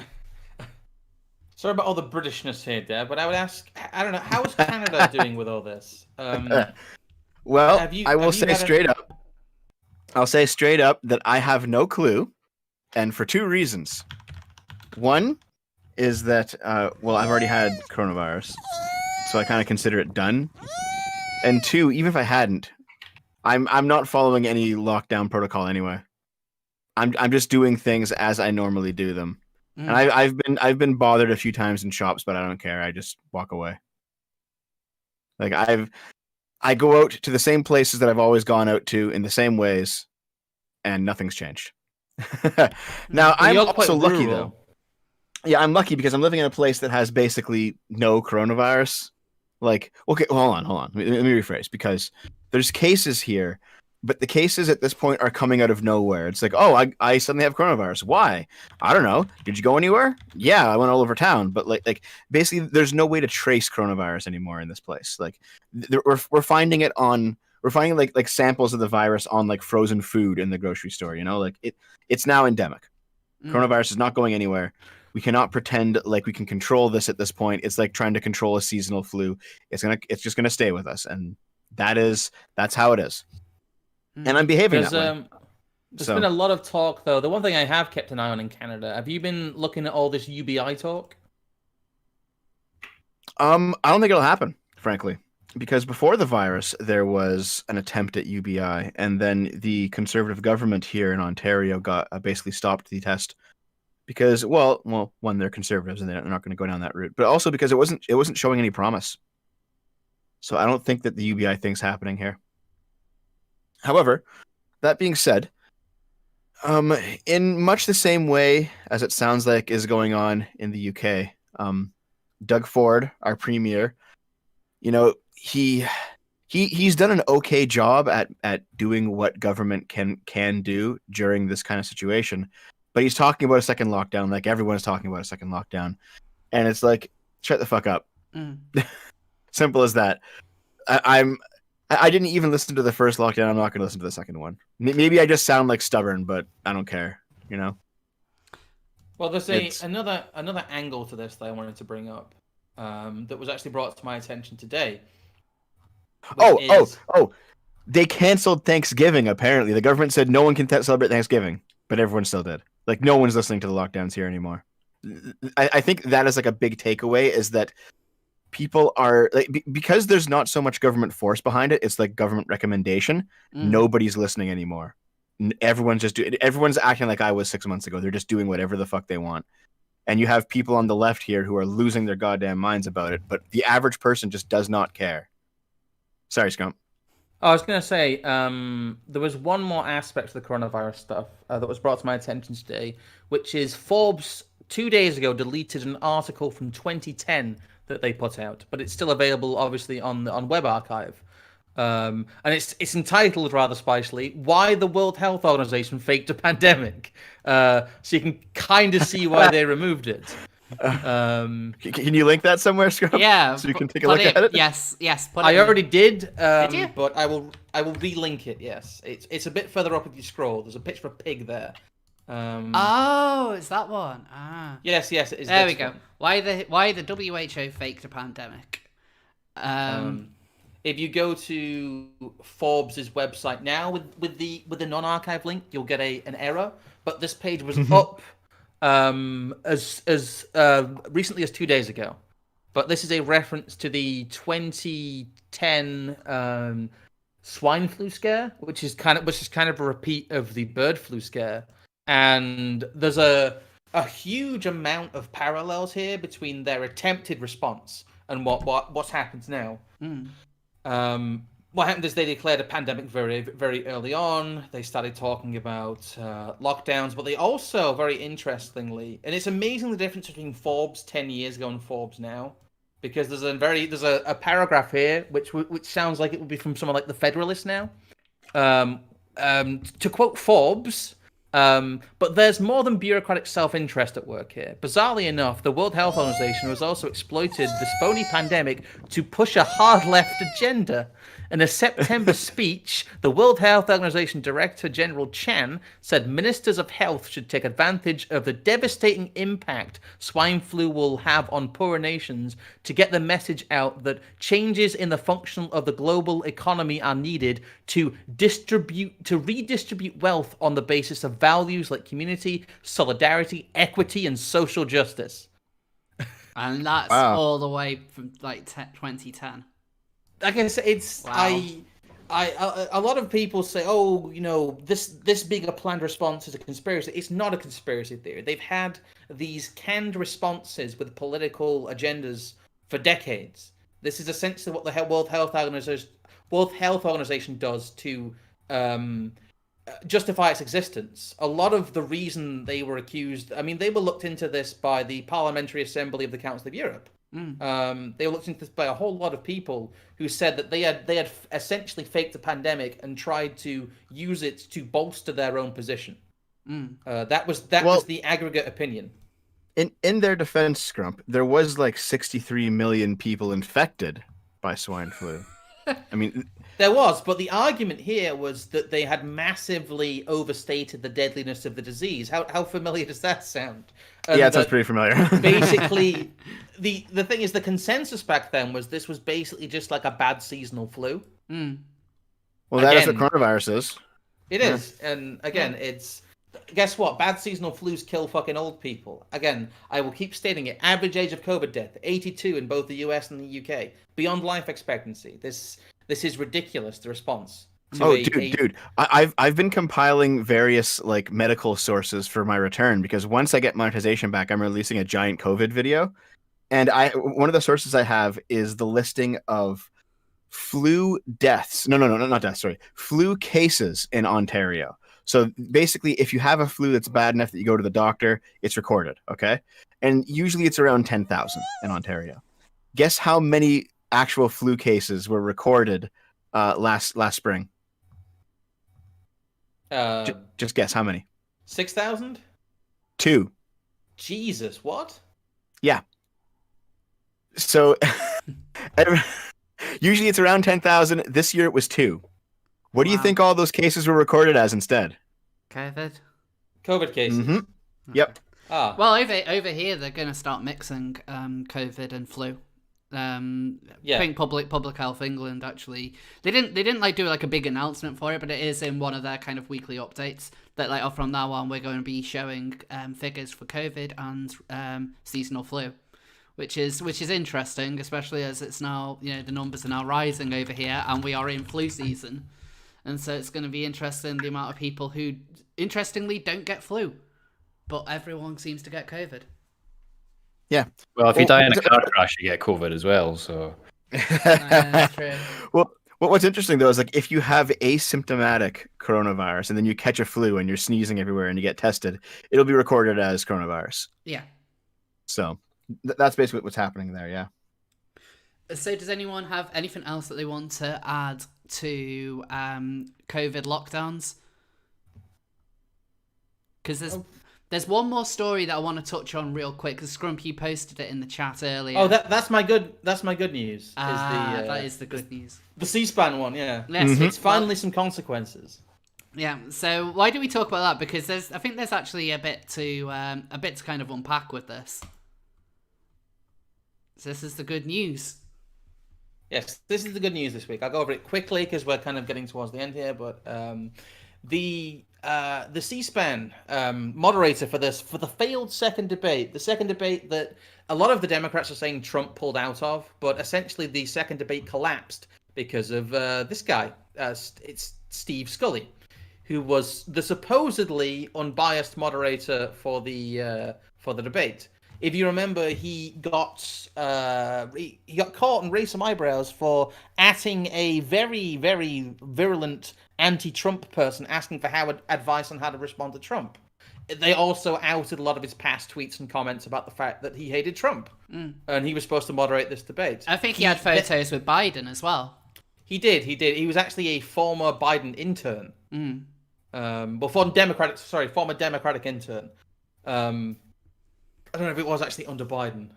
Sorry about all the Britishness here, Deb, but I would ask, I don't know, how is Canada doing with all this? Well, I will say straight up. I'll say straight up that I have no clue, and for 2 reasons. One is that, I've already had coronavirus, so I kind of consider it done. And 2, even if I hadn't, I'm not following any lockdown protocol anyway. I'm just doing things as I normally do them. And I've been bothered a few times in shops, but I don't care. I just walk away. Like I go out to the same places that I've always gone out to in the same ways, and nothing's changed. Now I'm also lucky though. Yeah, I'm lucky because I'm living in a place that has basically no coronavirus. Like, okay, hold on. Let me rephrase, because there's cases here, but the cases at this point are coming out of nowhere. It's like, oh, I suddenly have coronavirus. Why? I don't know. Did you go anywhere? Yeah, I went all over town. But like basically, there's no way to trace coronavirus anymore in this place. Like, we're finding it on. We're finding like samples of the virus on like frozen food in the grocery store. Like it's now endemic. Coronavirus is not going anywhere. We cannot pretend like we can control this at this point. It's like trying to control a seasonal flu. It's just gonna stay with us, and that's how it is. And I'm behaving that way. There's been a lot of talk, though. The one thing I have kept an eye on in Canada, have you been looking at all this UBI talk? I don't think it'll happen, frankly, because before the virus, there was an attempt at UBI, and then the Conservative government here in Ontario got basically stopped the test because, well, one, they're Conservatives and they're not going to go down that route, but also because it wasn't showing any promise. So I don't think that the UBI thing's happening here. However, that being said, in much the same way as it sounds like is going on in the UK, Doug Ford, our premier, he's done an okay job at doing what government can do during this kind of situation. but he's talking about a second lockdown, like everyone's talking about a second lockdown, and it's like, shut the fuck up. Simple as that. I didn't even listen to the first lockdown. I'm not going to listen to the second one. Maybe I just sound like stubborn, but I don't care. You know. Well, there's another angle to this that I wanted to bring up that was actually brought to my attention today. They canceled Thanksgiving. Apparently, the government said no one can celebrate Thanksgiving, but everyone still did. Like, no one's listening to the lockdowns here anymore. I think that is like a big takeaway, is that people are like, because there's not so much government force behind it. It's like government recommendation. Nobody's listening anymore. Everyone's acting like I was 6 months ago. They're just doing whatever the fuck they want. And you have people on the left here who are losing their goddamn minds about it, but the average person just does not care. Sorry, Scump. I was going to say, there was one more aspect to the coronavirus stuff that was brought to my attention today, which is Forbes 2 days ago deleted an article from 2010 that they put out, but it's still available, obviously, on Web Archive. And it's entitled, rather spicily, "Why the World Health Organization Faked a Pandemic." So you can kind of see why they removed it. Can you link that somewhere, Scrub? Yeah, so you can take a look at it. Yes. I already did. Did you? But I will relink it. Yes, it's a bit further up if you scroll. There's a picture of a pig there. Oh, it's that one. Ah. Yes, it is. There we go. Why the WHO faked a pandemic? If you go to Forbes' website now with the non-archive link, you'll get an error. But this page was up as recently as 2 days ago. But this is a reference to the 2010 swine flu scare, which is kind of a repeat of the bird flu scare. And there's a huge amount of parallels here between their attempted response and what's happened now. What happened is they declared a pandemic very, very early on. They started talking about lockdowns, but they also, very interestingly, and it's amazing the difference between Forbes 10 years ago and Forbes now, because there's a paragraph here which sounds like it would be from someone like the Federalist now. To quote Forbes. But there's more than bureaucratic self-interest at work here. Bizarrely enough, the World Health Organization has also exploited this phony pandemic to push a hard left agenda. In a September speech, the World Health Organization Director General Chan said ministers of health should take advantage of the devastating impact swine flu will have on poorer nations to get the message out that changes in the function of the global economy are needed to redistribute wealth on the basis of values like community, solidarity, equity, and social justice. And that's all the way from like 2010. Like I said, it's a lot of people say, oh, you know, this being a planned response is a conspiracy. It's not a conspiracy theory. They've had these canned responses with political agendas for decades. This is essentially what the World Health Organization does to justify its existence. A lot of the reason they were accused, I mean, they were looked into this by the Parliamentary Assembly of the Council of Europe. They were looked into this by a whole lot of people who said that they had essentially faked a pandemic and tried to use it to bolster their own position. That was the aggregate opinion. In their defense, Scrump, there was like 63 million people infected by swine flu. I mean, there was, but the argument here was that they had massively overstated the deadliness of the disease. How familiar does that sound? Yeah, it sounds pretty familiar. Basically, the thing is, the consensus back then was this was basically just like a bad seasonal flu. Well, that is what coronavirus is. It is, and again, it's... Guess what? Bad seasonal flus kill fucking old people. Again, I will keep stating it. Average age of COVID death, 82 in both the US and the UK. Beyond life expectancy. This is ridiculous, the response. Dude. I've been compiling various like medical sources for my return, because once I get monetization back, I'm releasing a giant COVID video. And one of the sources I have is the listing of flu deaths. No, not deaths, sorry. Flu cases in Ontario. So basically, if you have a flu that's bad enough that you go to the doctor, it's recorded, okay? And usually it's around 10,000 in Ontario. Guess how many actual flu cases were recorded last spring? Just guess how many? 6,000? 2. Jesus, what? Yeah. So usually it's around 10,000. This year it was 2. What do you Wow. think all those cases were recorded as instead? COVID. COVID cases. Mm-hmm. Yep. Ah. Well, over here they're going to start mixing COVID and flu. Yeah. I think Public Health England actually they didn't like do like a big announcement for it, but it is in one of their kind of weekly updates that like, oh, from now on we're going to be showing figures for COVID and seasonal flu, which is interesting, especially as it's now, you know, the numbers are now rising over here and we are in flu season, and so it's going to be interesting the amount of people who interestingly don't get flu, but everyone seems to get COVID. Yeah. Well, if you die in a car crash, you get COVID as well. So. That's true. Well, what's interesting though is like if you have asymptomatic coronavirus and then you catch a flu and you're sneezing everywhere and you get tested, it'll be recorded as coronavirus. Yeah. So that's basically what's happening there. Yeah. So does anyone have anything else that they want to add to COVID lockdowns? Because there's one more story that I want to touch on real quick, because Scrumpy posted it in the chat earlier. Oh, that's my good news. That is the good news. The C-SPAN one, yeah. Yes, It's finally some consequences. Yeah. So why do we talk about that? Because I think there's actually a bit to kind of unpack with this. So this is the good news. Yes, this is the good news this week. I'll go over it quickly because we're kind of getting towards the end here. But the C-SPAN moderator for the failed second debate, the second debate that a lot of the Democrats are saying Trump pulled out of, but essentially the second debate collapsed because of this guy. It's Steve Scully, who was the supposedly unbiased moderator for the debate. If you remember, he got caught and raised some eyebrows for atting a very, very virulent anti-Trump person asking for advice on how to respond to Trump. They also outed a lot of his past tweets and comments about the fact that he hated Trump, and he was supposed to moderate this debate. I think he had photos with Biden as well. He did. He was actually a former Biden intern. Former Democratic intern. I don't know if it was actually under Biden.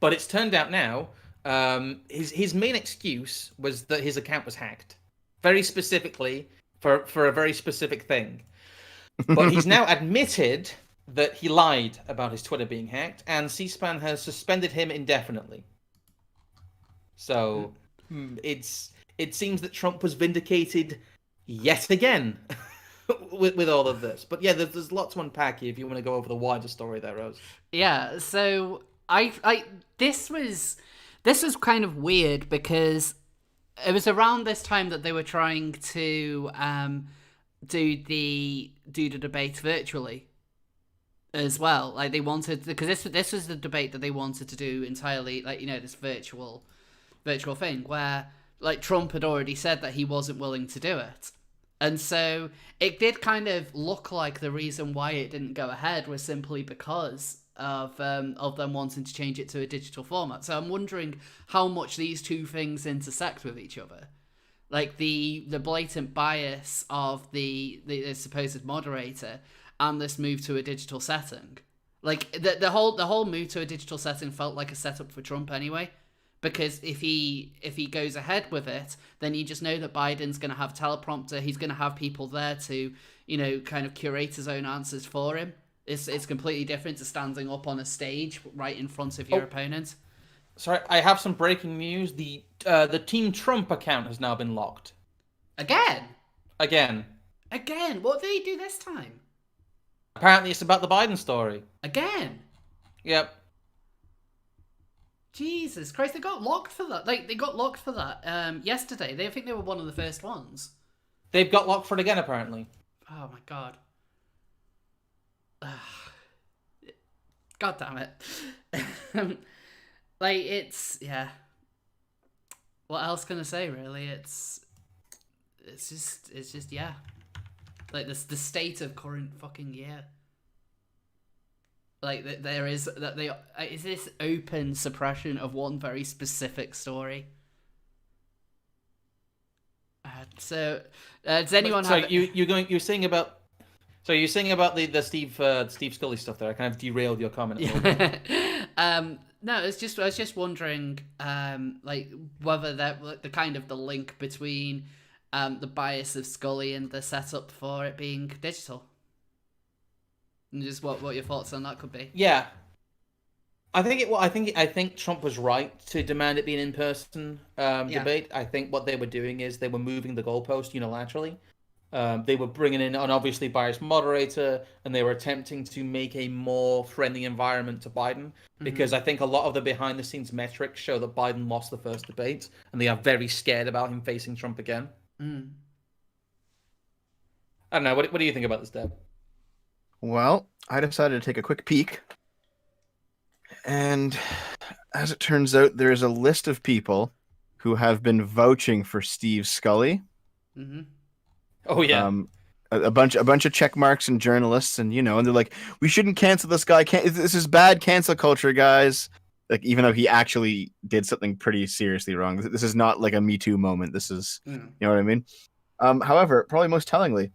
But it's turned out now, his main excuse was that his account was hacked. Very specifically, for a very specific thing. But he's now admitted that he lied about his Twitter being hacked, and C-SPAN has suspended him indefinitely. So, it seems that Trump was vindicated yet again. with all of this. But yeah, there's lots to unpack here if you want to go over the wider story there, Rose. Yeah, so this was kind of weird because it was around this time that they were trying to do the debate virtually as well. Like they wanted, because this was the debate that they wanted to do entirely, like, you know, this virtual thing where like Trump had already said that he wasn't willing to do it. And so it did kind of look like the reason why it didn't go ahead was simply because of them wanting to change it to a digital format. So I'm wondering how much these two things intersect with each other. Like the blatant bias of the supposed moderator and this move to a digital setting. Like the whole move to a digital setting felt like a setup for Trump anyway. Because if he goes ahead with it, then you just know that Biden's going to have teleprompter. He's going to have people there to, you know, kind of curate his own answers for him. It's completely different to standing up on a stage right in front of your opponent. Sorry, I have some breaking news. The Team Trump account has now been locked. Again? What did they do this time? Apparently it's about the Biden story. Again? Yep. Jesus Christ, they got locked for that. Like, they got locked for that yesterday. I think they were one of the first ones. They've got locked for it again, apparently. Oh, my God. God damn it. Like, it's... Yeah. What else can I say, really? It's just, yeah. Like, the state of current fucking year. Like, there is this open suppression of one very specific story. Does anyone have... You're saying about So you're saying about the Steve Scully stuff there? I kind of derailed your comment. A little bit. No, I was just wondering, like whether that the kind of the link between the bias of Scully and the setup for it being digital, and just what your thoughts on that could be. Yeah, I think Trump was right to demand it be an in-person debate. I think what they were doing is they were moving the goalpost unilaterally. They were bringing in an obviously biased moderator, and they were attempting to make a more friendly environment to Biden, because I think a lot of the behind-the-scenes metrics show that Biden lost the first debate, and they are very scared about him facing Trump again. I don't know. What do you think about this, Deb? Well, I decided to take a quick peek, and as it turns out, there is a list of people who have been vouching for Steve Scully. Oh yeah, a bunch of check marks and journalists, and and they're like, we shouldn't cancel this guy. This is bad cancel culture, guys. Like, even though he actually did something pretty seriously wrong, this is not like a Me Too moment. This is, you know what I mean. However, probably most tellingly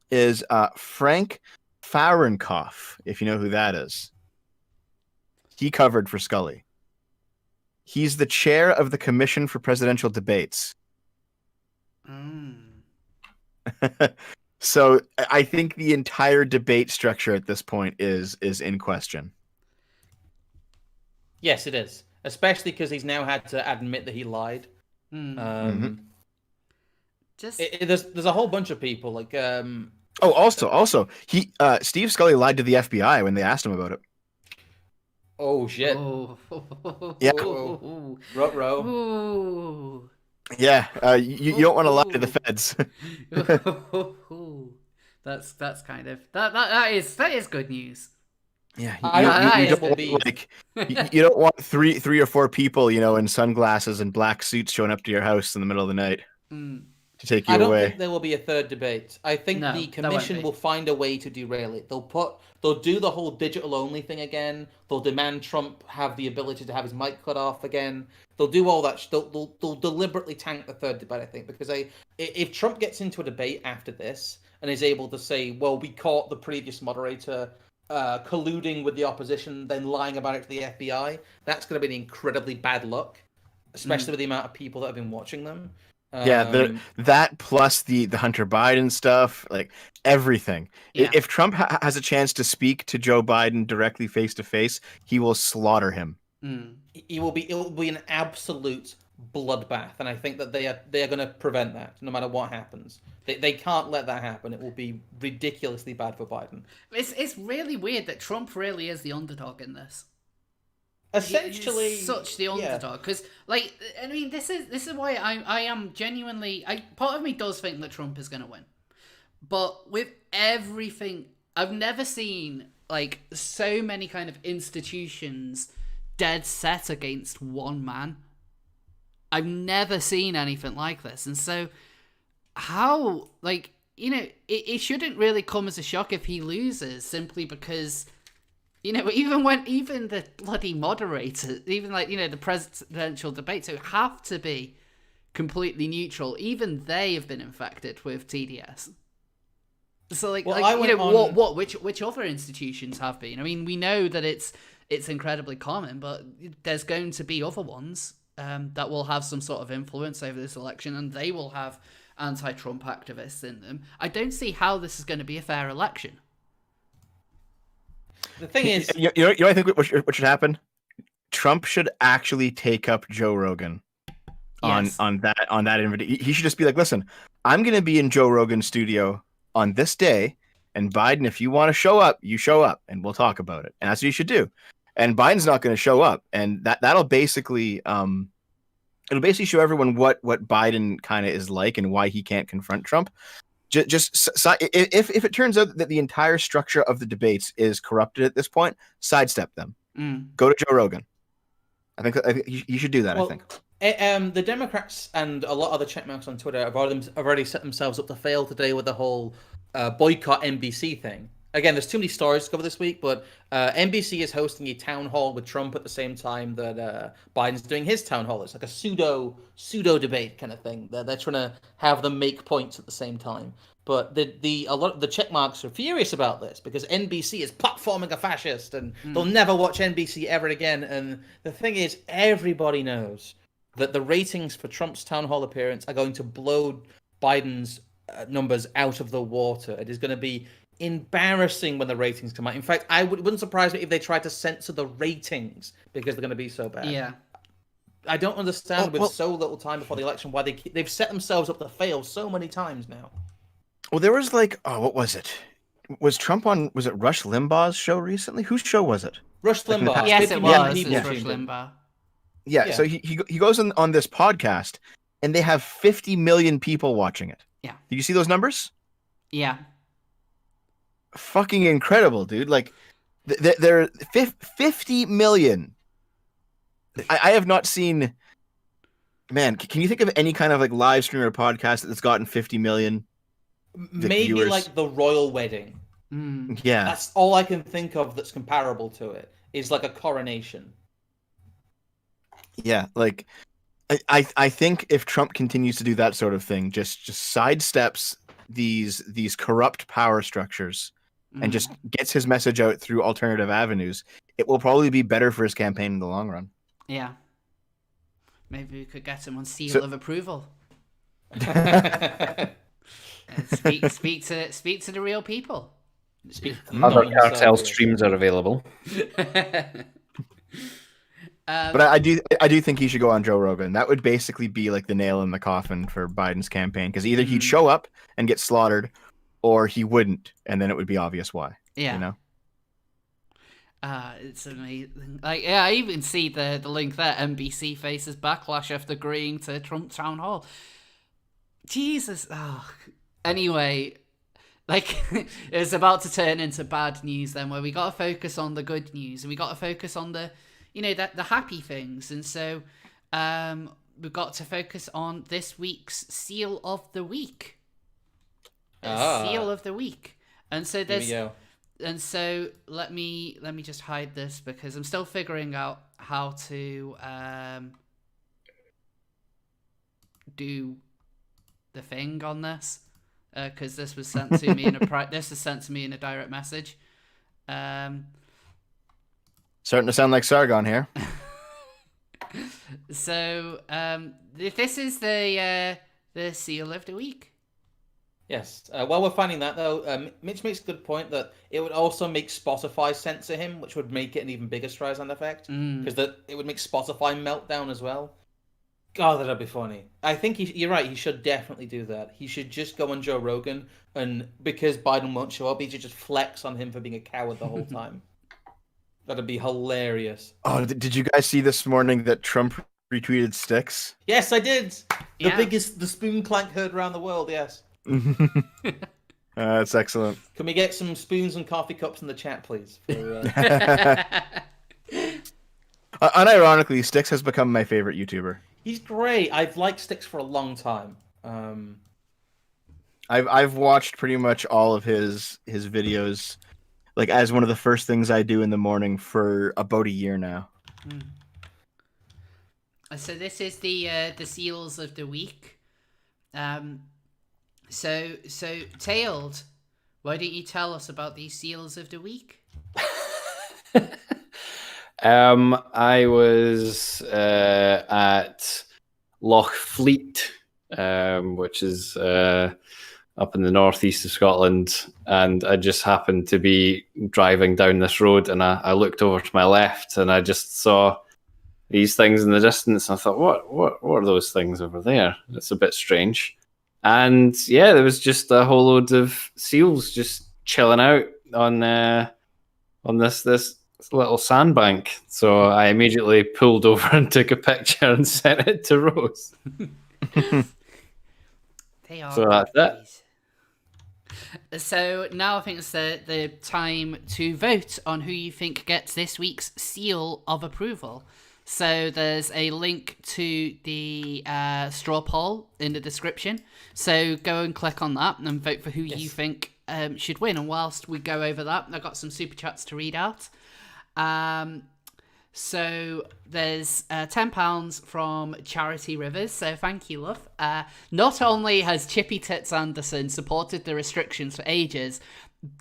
is Frank Fahrenkopf, if you know who that is. He covered for Scully. He's the chair of the Commission for Presidential Debates. So I think the entire debate structure at this point is in question. Yes, it is. Especially because he's now had to admit that he lied. There's a whole bunch of people like. Also, he Steve Scully lied to the FBI when they asked him about it. Oh shit! Yeah. Ruh-roh. Yeah, you don't want to lie to the feds. That's kind of that is good news. Yeah, you don't want three or four people, in sunglasses and black suits showing up to your house in the middle of the night to take you away. I don't think there will be a third debate. I think the commission will find a way to derail it. They'll do the whole digital only thing again. They'll demand Trump have the ability to have his mic cut off again. They'll do all that. They'll deliberately tank the third debate, I think, because if Trump gets into a debate after this and is able to say, well, we caught the previous moderator colluding with the opposition, then lying about it to the FBI, that's going to be an incredibly bad look, especially with the amount of people that have been watching them. That plus the Hunter Biden stuff, like everything. Yeah. If Trump has a chance to speak to Joe Biden directly face to face, he will slaughter him. It will be an absolute bloodbath, and I think that they are going to prevent that no matter what happens. They can't let that happen. It will be ridiculously bad for Biden. It's really weird that Trump really is the underdog in this. Essentially, he's such the underdog, because I mean, this is why I am genuinely. Part of me does think that Trump is going to win, but with everything, I've never seen so many kind of institutions dead set against one man. I've never seen anything like this, and so how it shouldn't really come as a shock if he loses, simply because. Even the bloody moderators, even the presidential debates, who have to be completely neutral, even they have been infected with TDS. So which other institutions have been? I mean, we know that it's incredibly common, but there's going to be other ones that will have some sort of influence over this election, and they will have anti-Trump activists in them. I don't see how this is going to be a fair election. The thing is, I think what should happen? Trump should actually take up Joe Rogan on that invitation. He should just be like, listen, I'm going to be in Joe Rogan's studio on this day, and Biden, if you want to show up, you show up, and we'll talk about it. And that's what you should do. And Biden's not going to show up, and that'll basically it'll basically show everyone what Biden kind of is like and why he can't confront Trump. If it turns out that the entire structure of the debates is corrupted at this point, sidestep them. Go to Joe Rogan. I think you should do that. Well, I think the Democrats and a lot of the checkmarks on Twitter have already set themselves up to fail today with the whole boycott NBC thing. again, there's too many stories to cover this week, but NBC is hosting a town hall with Trump at the same time that Biden's doing his town hall. It's like a pseudo debate kind of thing. They're trying to have them make points at the same time. But a lot of the check marks are furious about this because NBC is platforming a fascist and they'll never watch NBC ever again. And the thing is, everybody knows that the ratings for Trump's town hall appearance are going to blow Biden's numbers out of the water. It is going to be embarrassing when the ratings come out. In fact, it wouldn't surprise me if they tried to censor the ratings because they're going to be so bad. Yeah. I don't understand with so little time before the election why they've set themselves up to fail so many times now. Well, there was like, what was it? Was Trump on, was it Rush Limbaugh's show recently? Whose show was it? Rush Limbaugh. Yes, it was. It Yeah. was Rush Limbaugh. Yeah, so he goes on this podcast, and they have 50 million people watching it. Yeah. Did you see those numbers? Yeah. Fucking incredible, dude. Like, they're 50 million. I have not seen... Man, can you think of any kind of like live stream or podcast that's gotten 50 million? Maybe viewers? like the royal wedding. Yeah. That's all I can think of that's comparable to it. Is like a coronation. Yeah, like I think if Trump continues to do that sort of thing, just sidesteps these corrupt power structures and just gets his message out through alternative avenues, it will probably be better for his campaign in the long run. Yeah. Maybe we could get him on seal of approval. Speak to the real people. Other cartel streams are available. But I do think he should go on Joe Rogan. That would basically be like the nail in the coffin for Biden's campaign, because either he'd show up and get slaughtered, or he wouldn't, and then it would be obvious why. Yeah. You know? It's amazing. Like, yeah, I even see the link there. NBC faces backlash after agreeing to Trump town hall. Jesus. Oh. Anyway, like, it's about to turn into bad news then, where we got to focus on the good news and we got to focus on the, you know, the happy things. And so we've got to focus on this week's Seal of the Week. Seal of the Week. And so there's... Here we go. And so let me just hide this because I'm still figuring out how to do the thing on this, because this was sent to me in a direct message. Starting to sound like Sargon here. So this is the Seal of the Week. Yes. While we're finding that, though, Mitch makes a good point that it would also make Spotify censor him, which would make it an even bigger Streisand effect, because it would make Spotify melt down as well. God, that'd be funny. I think you're right. He should definitely do that. He should just go on Joe Rogan, and because Biden won't show up, he should just flex on him for being a coward the whole time. That'd be hilarious. Oh, did you guys see this morning that Trump retweeted Styx? Yes, I did. Yeah. The spoon clank heard around the world, yes. That's excellent. Can we get some spoons and coffee cups in the chat, please? Unironically, Styx has become my favorite YouTuber. He's great. I've liked Styx for a long time. I've watched pretty much all of his videos, like as one of the first things I do in the morning for about a year now. So this is the Seals of the Week. So Tailed, why don't you tell us about these Seals of the Week? I was at Loch Fleet, which is up in the northeast of Scotland, and I just happened to be driving down this road, and I looked over to my left, and I just saw these things in the distance. And I thought, what are those things over there? It's a bit strange. And yeah, there was just a whole load of seals just chilling out on this little sandbank. So I immediately pulled over and took a picture and sent it to Rose. They are. So that's it. So now I think it's the time to vote on who you think gets this week's Seal of Approval. So there's a link to the straw poll in the description. So go and click on that and vote for who you think should win. And whilst we go over that, I've got some super chats to read out. So there's £10 from Charity Rivers. So thank you, love. Not only has Chippy Tits Anderson supported the restrictions for ages,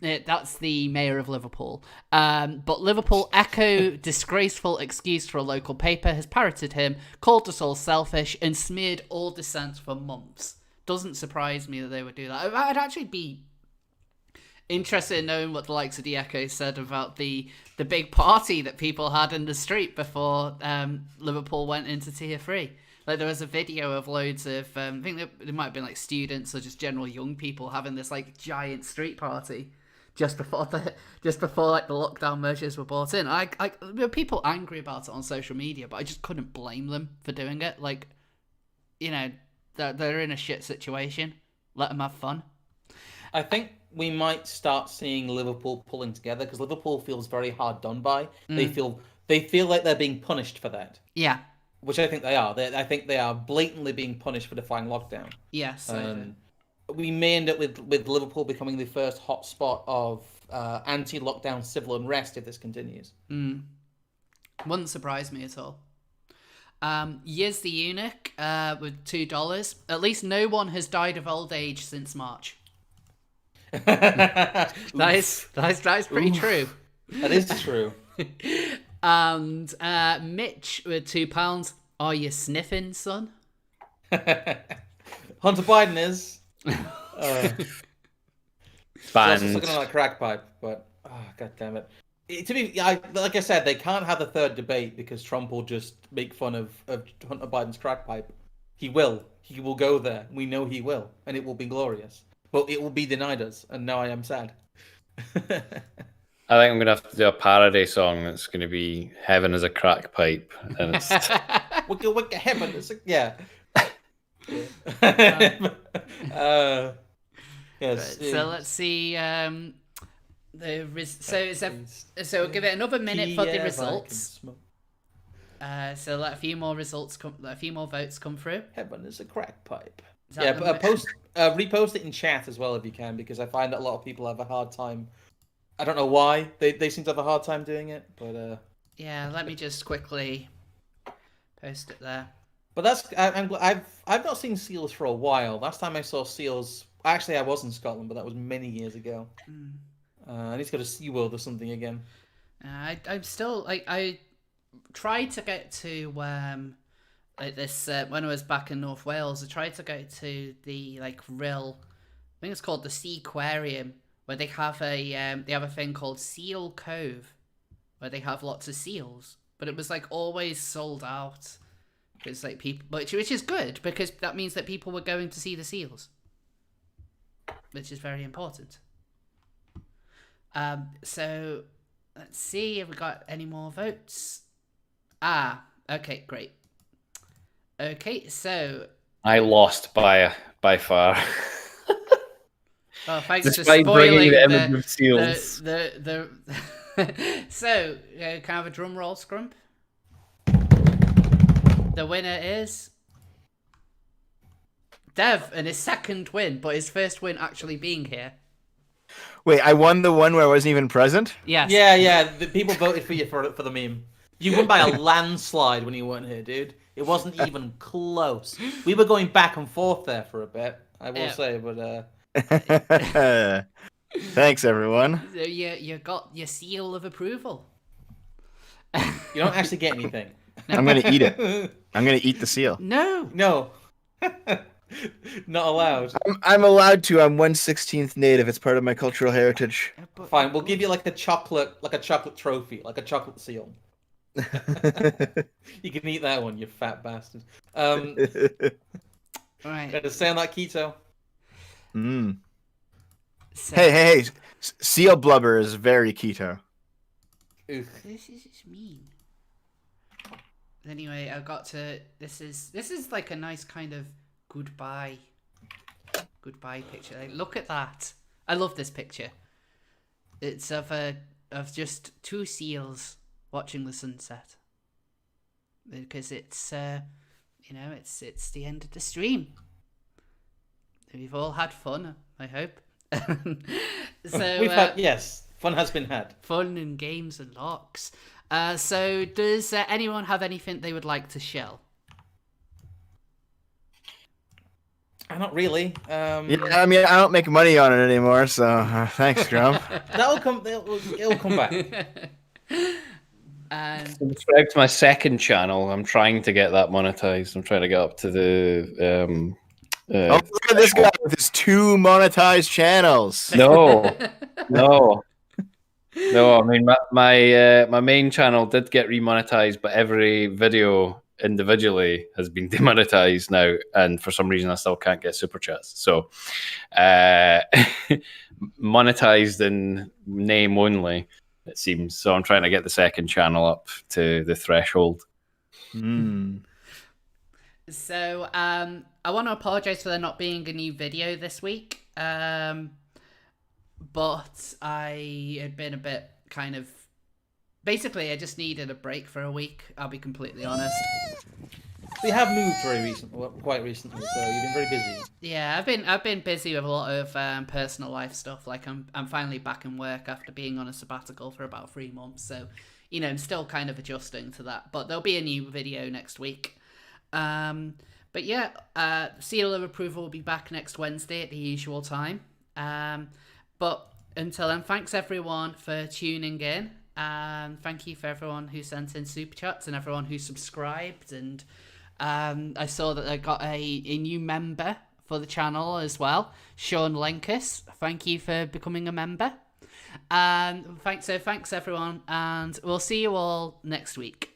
that's the mayor of Liverpool. But Liverpool Echo, disgraceful excuse for a local paper, has parroted him, called us all selfish, and smeared all dissent for months. Doesn't surprise me that they would do that. I'd actually be interested in knowing what the likes of the Echo said about the big party that people had in the street before Liverpool went into Tier 3. Like, there was a video of loads of, I think there might have been like students or just general young people having this like giant street party just before like the lockdown measures were brought in. There were people angry about it on social media, but I just couldn't blame them for doing it. Like, you know, they're in a shit situation. Let them have fun. I think we might start seeing Liverpool pulling together, because Liverpool feels very hard done by. They feel like they're being punished for that. Yeah. Which I think they are. I think they are blatantly being punished for defying lockdown. Yes. We may end up with Liverpool becoming the first hotspot of anti-lockdown civil unrest if this continues. Wouldn't surprise me at all. Yiz the Eunuch with $2. At least no one has died of old age since March. that is pretty true. That is true. And Mitch with £2. Are you sniffing, son? Hunter Biden is. Banned. Just looking like a crack pipe, but god damn it. Like I said, they can't have a third debate because Trump will just make fun of Hunter Biden's crack pipe. He will go there. We know he will, and it will be glorious. But it will be denied us, and now I am sad. I think I'm going to have to do a parody song that's going to be Heaven is a Crack Pipe. And it's... Wicca heaven. Yeah. Yes. So let's see. So we'll give it another minute for the results. So let a few more votes come through. Heaven is a crack pipe. Repost it in chat as well if you can, because I find that a lot of people have a hard time. I don't know why they seem to have a hard time doing it, but yeah. Let me just quickly post it there. But that's I've not seen seals for a while. Last time I saw seals, actually I was in Scotland, but that was many years ago. I need to go to SeaWorld or something again. I'm still I tried to get to like this when I was back in North Wales. I tried to go to the I think it's called the Seaquarium, where they have a thing called Seal Cove, where they have lots of seals, but it was always sold out. It's people, which is good, because that means that people were going to see the seals, which is very important. So let's see if we got any more votes. Okay, great. Okay, so I lost by far. Oh, thanks for Despite spoiling bringing the image of seals. So, can I have a drum roll, Scrump? The winner is Dev, and his second win, but his first win actually being here. Wait, I won the one where I wasn't even present? Yes. Yeah. The people voted for you for the meme. You won by a landslide when you weren't here, dude. It wasn't even close. We were going back and forth there for a bit, I will say, but Thanks, everyone. So you got your seal of approval. you don't actually get anything. I'm gonna eat it. I'm gonna eat the seal. No. Not allowed. I'm allowed to. I'm 1/16th native. It's part of my cultural heritage. Fine, we'll give you a chocolate trophy, like a chocolate seal. You can eat that one, you fat bastard. Right. Gotta stay on that keto. So, Hey! Seal blubber is very keto. Oof. This is mean. Anyway, I got to. This is a nice kind of goodbye picture. Look at that. I love this picture. It's of just two seals watching the sunset. Because it's it's the end of the stream. We've all had fun, I hope. So We've had, yes, fun has been had. fun and games and locks. So does anyone have anything they would like to shell? Not really. Yeah, I mean, I don't make money on it anymore, so thanks, Grump. That'll come. It'll come back. And Subscribe to my second channel. I'm trying to get that monetized. I'm trying to get up to the. Oh, look at this guy with his 2 monetized channels. No, no. I mean, my main channel did get remonetized, but every video individually has been demonetized now, and for some reason I still can't get super chats. So, monetized in name only, it seems. So I'm trying to get the second channel up to the threshold. so I want to apologize for there not being a new video this week. But I had been a bit kind of... Basically, I just needed a break for a week, I'll be completely honest. We have moved quite recently, so you've been very busy. Yeah, I've been busy with a lot of personal life stuff. Like I'm finally back in work after being on a sabbatical for about 3 months, so I'm still kind of adjusting to that. But there'll be a new video next week. But yeah, Seal of Approval will be back next Wednesday at the usual time. But until then, thanks everyone for tuning in. And thank you for everyone who sent in super chats and everyone who subscribed. And I saw that I got a new member for the channel as well, Sean Lenkus. Thank you for becoming a member. And thanks everyone, and we'll see you all next week.